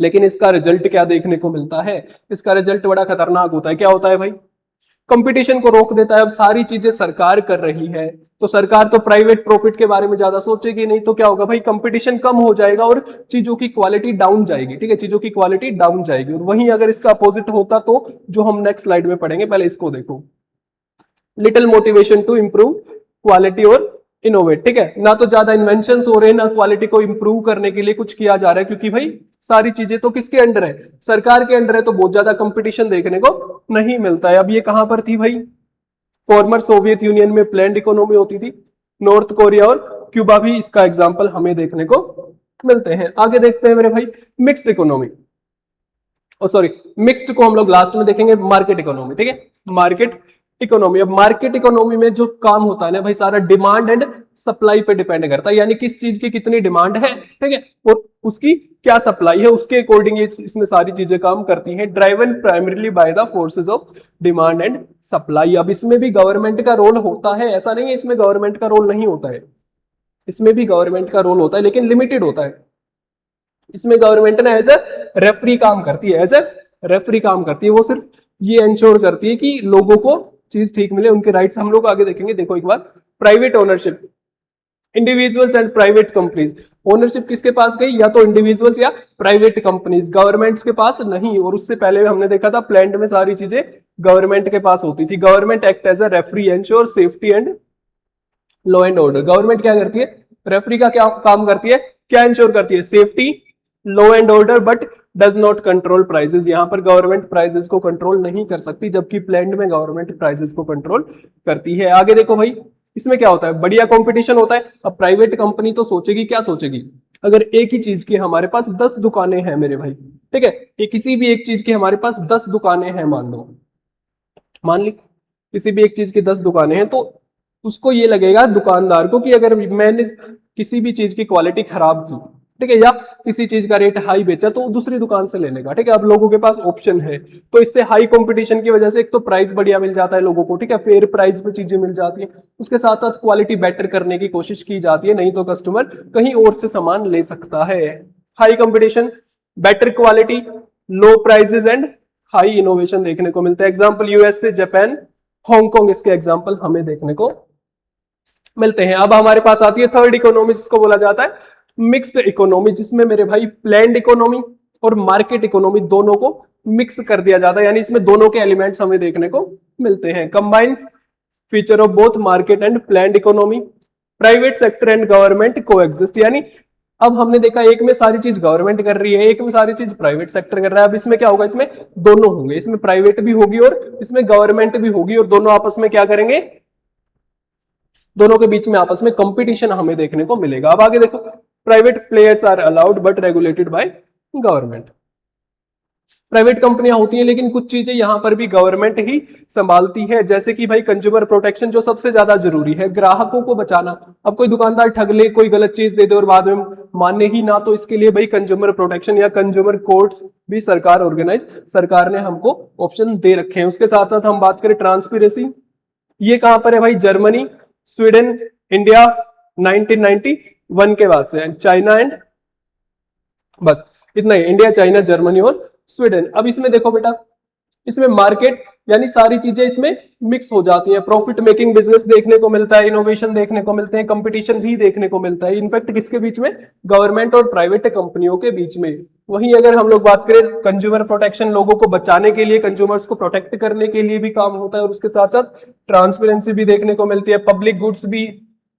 लेकिन इसका रिजल्ट क्या देखने को मिलता है? इसका रिजल्ट बड़ा खतरनाक होता है। क्या होता है भाई? कंपटीशन को रोक देता है। अब सारी चीजें सरकार कर रही है, तो सरकार तो प्राइवेट प्रॉफिट के बारे में ज्यादा सोचेगी नहीं, तो क्या होगा भाई? कंपटीशन कम हो जाएगा और चीजों की क्वालिटी डाउन जाएगी, ठीक है, चीजों की क्वालिटी डाउन जाएगी। और वहीं अगर इसका अपोजिट होता, तो जो हम नेक्स्ट स्लाइड में पढ़ेंगे, पहले इसको देखो, little motivation to improve quality और इनोवेट, ठीक है। ना तो ज्यादा इन्वेंशन हो रहे हैं, ना क्वालिटी को इंप्रूव करने के लिए कुछ किया जा रहा है, क्योंकि भाई सारी चीजें तो किसके अंडर है? सरकार के अंडर है, तो बहुत ज्यादा कंपटीशन देखने को नहीं मिलता है। अब ये कहां पर थी भाई? फॉर्मर सोवियत यूनियन में प्लैंड इकोनॉमी होती थी। नॉर्थ कोरिया और क्यूबा भी इसका एग्जाम्पल हमें देखने को मिलते हैं। आगे देखते हैं मेरे भाई मिक्स्ड इकोनॉमी, सॉरी, मिक्स्ड को हम लोग लास्ट में देखेंगे। मार्केट इकोनॉमी, ठीक है, मार्केट इकोनॉमी। अब मार्केट इकोनॉमी में जो काम होता है ना भाई, सारा डिमांड एंड सप्लाई पे डिपेंड करता है। यानी किस चीज की कितनी डिमांड है, ठीक है, और उसकी क्या सप्लाई है, उसके अकॉर्डिंग इसमें सारी चीजें काम करती हैं। Driven primarily by the forces of demand and supply. अब इसमें भी गवर्नमेंट का रोल होता है, ऐसा नहीं है इसमें गवर्नमेंट का रोल नहीं होता है, इसमें भी गवर्नमेंट का रोल होता है, लेकिन लिमिटेड होता है। इसमें गवर्नमेंट ना एज ए रेफरी काम करती है, एज ए रेफरी काम करती है। वो सिर्फ ये इंश्योर करती है कि लोगों को चीज ठीक मिले, उनके राइट्स हम लोग आगे देखेंगे। देखो एक बार, private ownership, individuals and private companies. Ownership किसके पास गई? या तो इंडिविजुअल्स या प्राइवेट कंपनीज, गवर्नमेंट्स के पास नहीं। और उससे पहले हमने देखा था प्लैंड में सारी चीजें गवर्नमेंट के पास होती थी। Government act as a referee, ensure safety and law and order. Government क्या करती है? रेफरी का क्या काम करती है? क्या इंश्योर करती है? Safety, law and order, but does not control prices. यहां पर गवर्नमेंट प्राइसेस को कंट्रोल नहीं कर सकती, जबकि प्लैंड में गवर्नमेंट प्राइसेस को कंट्रोल करती है। आगे देखो भाई, इसमें क्या होता है? बढ़िया कंपटीशन होता है। अब प्राइवेट कंपनी तो सोचेगी, क्या सोचेगी? अगर एक ही चीज की हमारे पास 10 दुकानें हैं मेरे भाई, ठीक है, ये किसी भी एक चीज की हमारे पास 10 दुकानें हैं, मान ली किसी भी एक चीज की 10 दुकानें हैं, तो उसको ये लगेगा दुकानदार को कि अगर मैंने किसी भी चीज की क्वालिटी खराब की, ठीक है, या किसी चीज का रेट हाई बेचा, तो दूसरी दुकान से लेने का, ठीक है। अब लोगों के पास ऑप्शन है, तो इससे हाई कंपटीशन की वजह से एक तो प्राइस बढ़िया मिल जाता है लोगों को, ठीक है, फेयर प्राइस पे चीजें मिल जाती है। उसके साथ साथ क्वालिटी बेटर करने की कोशिश की जाती है, नहीं तो कस्टमर कहीं और से सामान ले सकता है। High competition, better quality, low prices and high innovation देखने को मिलता है। एग्जाम्पल यूएसए, जापान, हांगकांग इसके एग्जाम्पल हमें देखने को मिलते हैं। अब हमारे पास आती है थर्ड इकोनॉमी, जिसको बोला जाता है मिक्स्ड इकोनॉमी, जिसमें मेरे भाई प्लैंड इकोनॉमी और मार्केट इकोनॉमी दोनों को मिक्स कर दिया जाता है, यानी इसमें दोनों के एलिमेंट्स हमें देखने को मिलते हैं। Combines feature of both market and planned economy, private sector and government coexist, यानी अब हमने देखा एक में सारी चीज गवर्नमेंट कर रही है, एक में सारी चीज प्राइवेट सेक्टर कर रहा है। अब इसमें क्या होगा, इसमें दोनों होंगे, इसमें प्राइवेट भी होगी और इसमें गवर्नमेंट भी होगी, और दोनों आपस में क्या करेंगे, दोनों के बीच में आपस में कंपटीशन हमें देखने को मिलेगा। अब आगे देखो, private players are allowed but regulated by government. Private कंपनियां होती हैं लेकिन कुछ चीजें यहां पर भी गवर्नमेंट ही संभालती है, जैसे कि भाई कंज्यूमर प्रोटेक्शन जो सबसे ज्यादा जरूरी है, ग्राहकों को बचाना। अब कोई दुकानदार ठग ले, कोई गलत चीज दे दे और बाद में माने ही ना, तो इसके लिए भाई कंज्यूमर प्रोटेक्शन या कंज्यूमर कोर्ट्स भी सरकार ने हमको ऑप्शन दे रखे हैं। उसके साथ साथ हम बात करें ट्रांसपेरेंसी, ये कहां पर है भाई, जर्मनी, स्वीडन, इंडिया 1991 के बाद से है, चाइना एंड बस इतना ही, इंडिया, चाइना, जर्मनी और स्वीडन। अब इसमें देखो बेटा, इसमें मार्केट यानी सारी चीजें इसमें मिक्स हो जाती हैं, प्रॉफिट मेकिंग बिजनेस देखने को मिलता है, इनोवेशन देखने को मिलते हैं, कंपटीशन भी देखने को मिलता है, इनफैक्ट किसके बीच में, गवर्नमेंट और प्राइवेट कंपनियों के बीच में। वहीं अगर हम लोग बात करें कंज्यूमर प्रोटेक्शन, लोगों को बचाने के लिए, कंज्यूमर्स को प्रोटेक्ट करने के लिए भी काम होता है, और उसके साथ साथ ट्रांसपेरेंसी भी देखने को मिलती है, पब्लिक गुड्स भी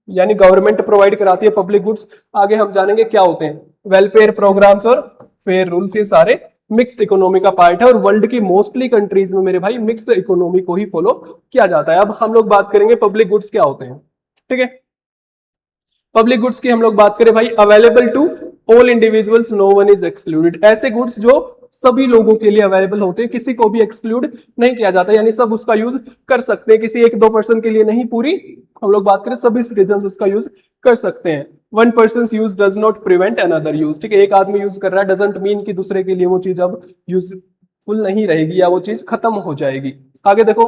यानी गवर्नमेंट प्रोवाइड कराती है पब्लिक गुड्स। आगे हम जानेंगे क्या होते हैं, वेलफेयर प्रोग्राम्स और फेयर रूल्स, ये सारे मिक्स्ड इकोनॉमी का पार्ट है, और वर्ल्ड की मोस्टली कंट्रीज में मेरे भाई मिक्स्ड इकोनॉमी को ही फॉलो किया जाता है। अब हम लोग बात करेंगे पब्लिक गुड्स क्या होते हैं, ठीक है। पब्लिक गुड्स की हम लोग बात करें भाई, available to all individuals, no one is excluded, ऐसे गुड्स जो सभी लोगों के लिए अवेलेबल होते हैं, किसी को भी एक्सक्लूड नहीं किया जाता, यानी सब उसका यूज कर सकते हैं, किसी एक दो पर्सन के लिए नहीं, पूरी हम लोग बात करें सभी सिटीजन उसका यूज कर सकते हैं। One person use does not prevent another use, ठीक है, एक आदमी यूज कर रहा है डजंट मीन कि दूसरे के लिए वो चीज अब यूजफुल नहीं रहेगी या वो चीज खत्म हो जाएगी। आगे देखो,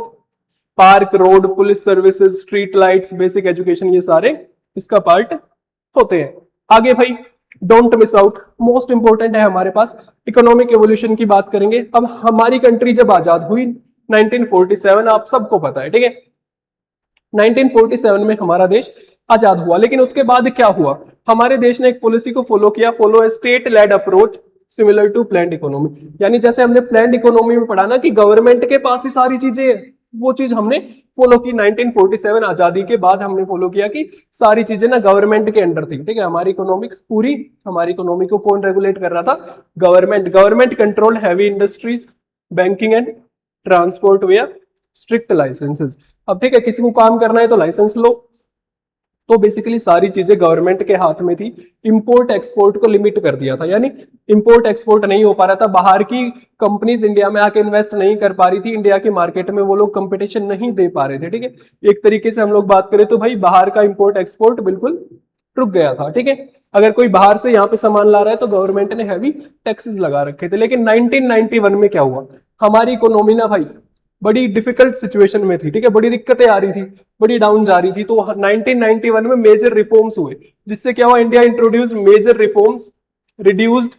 park, road, police services, street lights, basic education, ये सारे इसका पार्ट होते हैं। आगे भाई don't miss out, most important है हमारे पास, इकोनॉमिक एवोल्यूशन की बात करेंगे। अब हमारी कंट्री जब आजाद हुई 1947, आप सबको पता है, ठीक है, 1947 में हमारा देश आजाद हुआ, लेकिन उसके बाद क्या हुआ, हमारे देश ने एक पॉलिसी को फॉलो किया, follow a state led approach similar to planned economy, यानी जैसे हमने प्लैंड इकोनॉमी में पढ़ा ना कि गवर्नमेंट के पास ही सारी चीजें, वो चीज हमने फॉलो की 1947 आजादी के बाद हमने फॉलो किया कि सारी चीजें ना गवर्नमेंट के अंडर थी, ठीक है। हमारी इकोनॉमिक्स पूरी, हमारी इकोनॉमी को कौन रेगुलेट कर रहा था, government. Government control heavy industries, banking and transport where strict licences. अब ठीक है, किसी को काम करना है तो लाइसेंस लो, तो बेसिकली सारी चीजें गवर्नमेंट के हाथ में थी। इंपोर्ट एक्सपोर्ट को लिमिट कर दिया था, यानी इंपोर्ट एक्सपोर्ट नहीं हो पा रहा था, बाहर की कंपनीज इंडिया में आके इन्वेस्ट नहीं कर पा रही थी, इंडिया की मार्केट में वो लोग कंपटीशन नहीं दे पा रहे थे, ठीक है। एक तरीके से हम लोग बात करें तो भाई बाहर का इंपोर्ट एक्सपोर्ट बिल्कुल रुक गया था, ठीक है। अगर कोई बाहर से यहाँ पे सामान ला रहा है तो गवर्नमेंट ने हैवी टैक्सेस लगा रखे थे। लेकिन 1991 में क्या हुआ, हमारी इकोनॉमी ना भाई बड़ी डिफिकल्ट सिचुएशन में थी, ठीक है, बड़ी दिक्कतें आ रही थी, बड़ी डाउन जा रही थी, तो 1991 में मेजर रिफॉर्म्स हुए, जिससे क्या हुआ, India introduce major reforms, reduced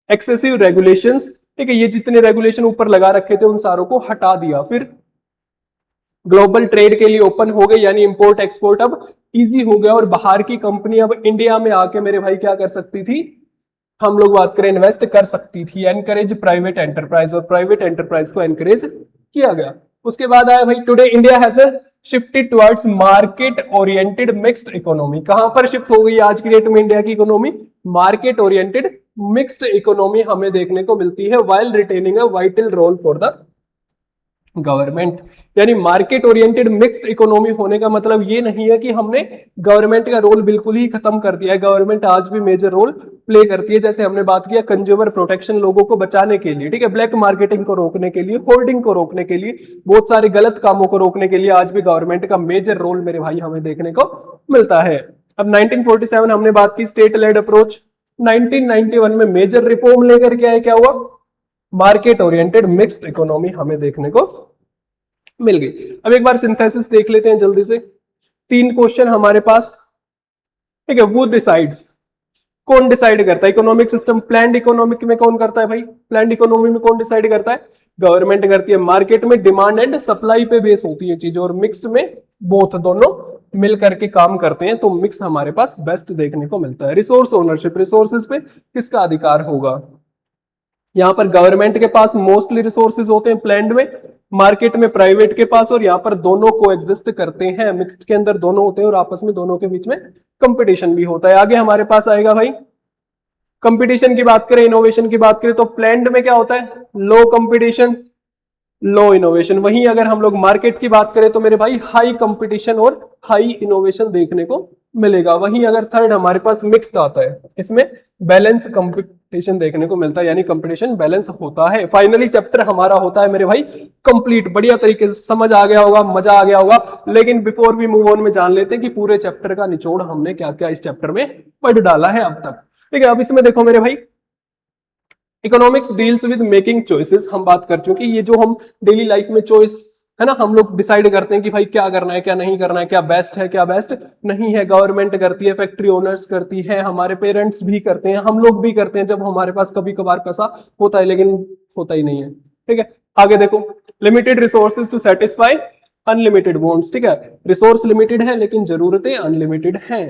excessive regulations, ठीक है, ये जितने रेगुलेशन ऊपर लगा रखे थे उन सारों को हटा दिया। फिर ग्लोबल ट्रेड के लिए ओपन हो गए, यानी इंपोर्ट एक्सपोर्ट अब इजी हो गया, और बाहर की कंपनी अब इंडिया में आके मेरे भाई क्या कर सकती थी, हम लोग बात करें इन्वेस्ट कर सकती थी। एनकरेज प्राइवेट एंटरप्राइज, और प्राइवेट एंटरप्राइज को एनकरेज किया गया। उसके बाद आया भाई, today India has shifted towards market oriented mixed economy. कहां पर शिफ्ट हो गई आज की डेट में इंडिया की economy, market oriented mixed economy हमें देखने को मिलती है, while retaining a vital role for the government. यानी मार्केट ओरिएंटेड मिक्स्ड इकोनॉमी होने का मतलब ये नहीं है कि हमने गवर्नमेंट का रोल बिल्कुल ही खत्म कर दिया है, गवर्नमेंट आज भी मेजर रोल प्ले करती है। जैसे हमने बात किया कंज्यूमर प्रोटेक्शन, लोगों को बचाने के लिए, ठीक है, ब्लैक मार्केटिंग को रोकने के लिए, होर्डिंग को रोकने के लिए, बहुत सारे गलत कामों को रोकने के लिए आज भी गवर्नमेंट का मेजर रोल मेरे भाई हमें देखने को मिलता है। अब 1947 हमने बात की स्टेट लेड अप्रोच, 1991 में मेजर रिफॉर्म लेकर के आए, क्या हुआ, मार्केट ओरिएंटेड मिक्स्ड इकोनॉमी हमें देखने को मिल गई। अब एक बार सिंथेसिस देख लेते हैं जल्दी से, 3 क्वेश्चन हमारे पास, ठीक है। वो डिसाइड्स, कौन डिसाइड करता है? इकोनॉमिक सिस्टम प्लान्ड इकोनॉमिक में कौन करता है भाई? प्लान्ड इकोनॉमी में कौन डिसाइड करता है? गवर्नमेंट करती है। मार्केट में डिमांड एंड सप्लाई पे बेस होती है चीजें, और मिक्स्ड में बोथ दोनों मिल करके काम करते हैं, तो मिक्स हमारे पास बेस्ट देखने को मिलता है। रिसोर्स ओनरशिप, रिसोर्सेज पे किसका अधिकार होगा? यहाँ पर गवर्नमेंट के पास मोस्टली रिसोर्सेज होते हैं प्लान्ड में, मार्केट में प्राइवेट के पास, और यहाँ पर दोनों को एग्जिस्ट करते हैं। मिक्स्ड के अंदर दोनों होते हैं और आपस में दोनों के बीच में कंपटीशन भी होता है। आगे हमारे पास आएगा भाई कंपटीशन की बात करें, इनोवेशन की बात करें, तो प्लान्ड में क्या होता है? लो कंपटीशन, लो इनोवेशन। वहीं अगर हम लोग मार्केट की बात करें तो मेरे भाई हाई कंपटीशन और हाई इनोवेशन देखने को मिलेगा। वहीं अगर थर्ड हमारे पास मिक्स्ड आता है, इसमें बैलेंस कंपटीशन देखने को मिलता है, यानी कंपटीशन बैलेंस होता है। फाइनली चैप्टर हमारा होता है मेरे भाई कंप्लीट। बढ़िया तरीके से समझ आ गया होगा, मजा आ गया होगा। लेकिन बिफोर वी मूव ऑन में जान लेते हैं कि पूरे चैप्टर का निचोड़ हमने क्या क्या इस चैप्टर में पढ़ डाला है अब तक। ठीक है, अब इसमें देखो मेरे भाई, economics deals with making choices हम बात कर चुके। ये जो हम डेली लाइफ में चॉइस है ना, हम लोग डिसाइड करते हैं कि भाई क्या करना है क्या नहीं करना है, क्या बेस्ट है क्या बेस्ट नहीं है। गवर्नमेंट करती है, फैक्ट्री ओनर्स करती है, हमारे पेरेंट्स भी करते हैं, हम लोग भी करते हैं जब हमारे पास कभी कभार पैसा होता है, लेकिन होता ही नहीं है। ठीक है, आगे देखो, limited resources to satisfy unlimited wants. ठीक है, रिसोर्स लिमिटेड है लेकिन जरूरतें अनलिमिटेड हैं।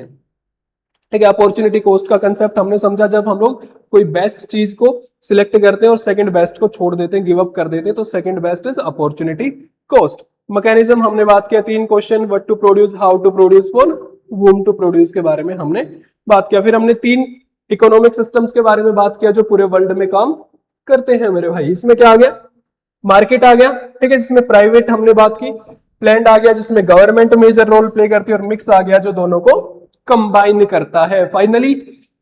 ठीक है, अपॉर्चुनिटी कॉस्ट का कंसेप्ट हमने समझा, जब हम लोग कोई बेस्ट चीज को सिलेक्ट करते हैं और सेकंड बेस्ट को छोड़ देते हैं, गिव अप कर देते हैं, तो second best is opportunity cost. Mechanism हमने बात किया, 3 question, what to produce, how to produce, for whom to produce के बारे में हमने बात किया। फिर हमने 3 इकोनॉमिक सिस्टम्स के बारे में बात किया जो पूरे वर्ल्ड में काम करते हैं मेरे भाई। इसमें क्या आ गया? मार्केट आ गया। ठीक है, जिसमें प्राइवेट हमने बात की, प्लान्ड आ गया जिसमें गवर्नमेंट मेजर रोल प्ले करती है, और मिक्स आ गया जो दोनों को कंबाइन करता है। फाइनली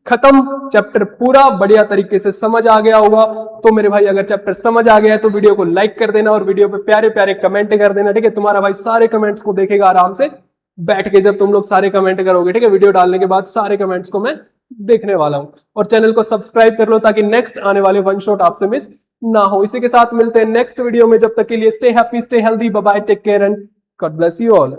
खत्म चैप्टर पूरा, बढ़िया तरीके से समझ आ गया होगा। तो मेरे भाई अगर चैप्टर समझ आ गया है तो वीडियो को लाइक कर देना और वीडियो पे प्यारे प्यारे कमेंट कर देना। ठीक है, तुम्हारा भाई सारे कमेंट्स को देखेगा आराम से बैठ के, जब तुम लोग सारे कमेंट करोगे। ठीक है, वीडियो डालने के बाद सारे कमेंट्स को मैं देखने वाला हूं। और चैनल को सब्सक्राइब कर लो ताकि नेक्स्ट आने वाले वन शॉट आपसे मिस ना हो। इसी के साथ मिलते हैं नेक्स्ट वीडियो में, जब तक के लिए stay happy, stay healthy, bye bye, take care and God bless you all.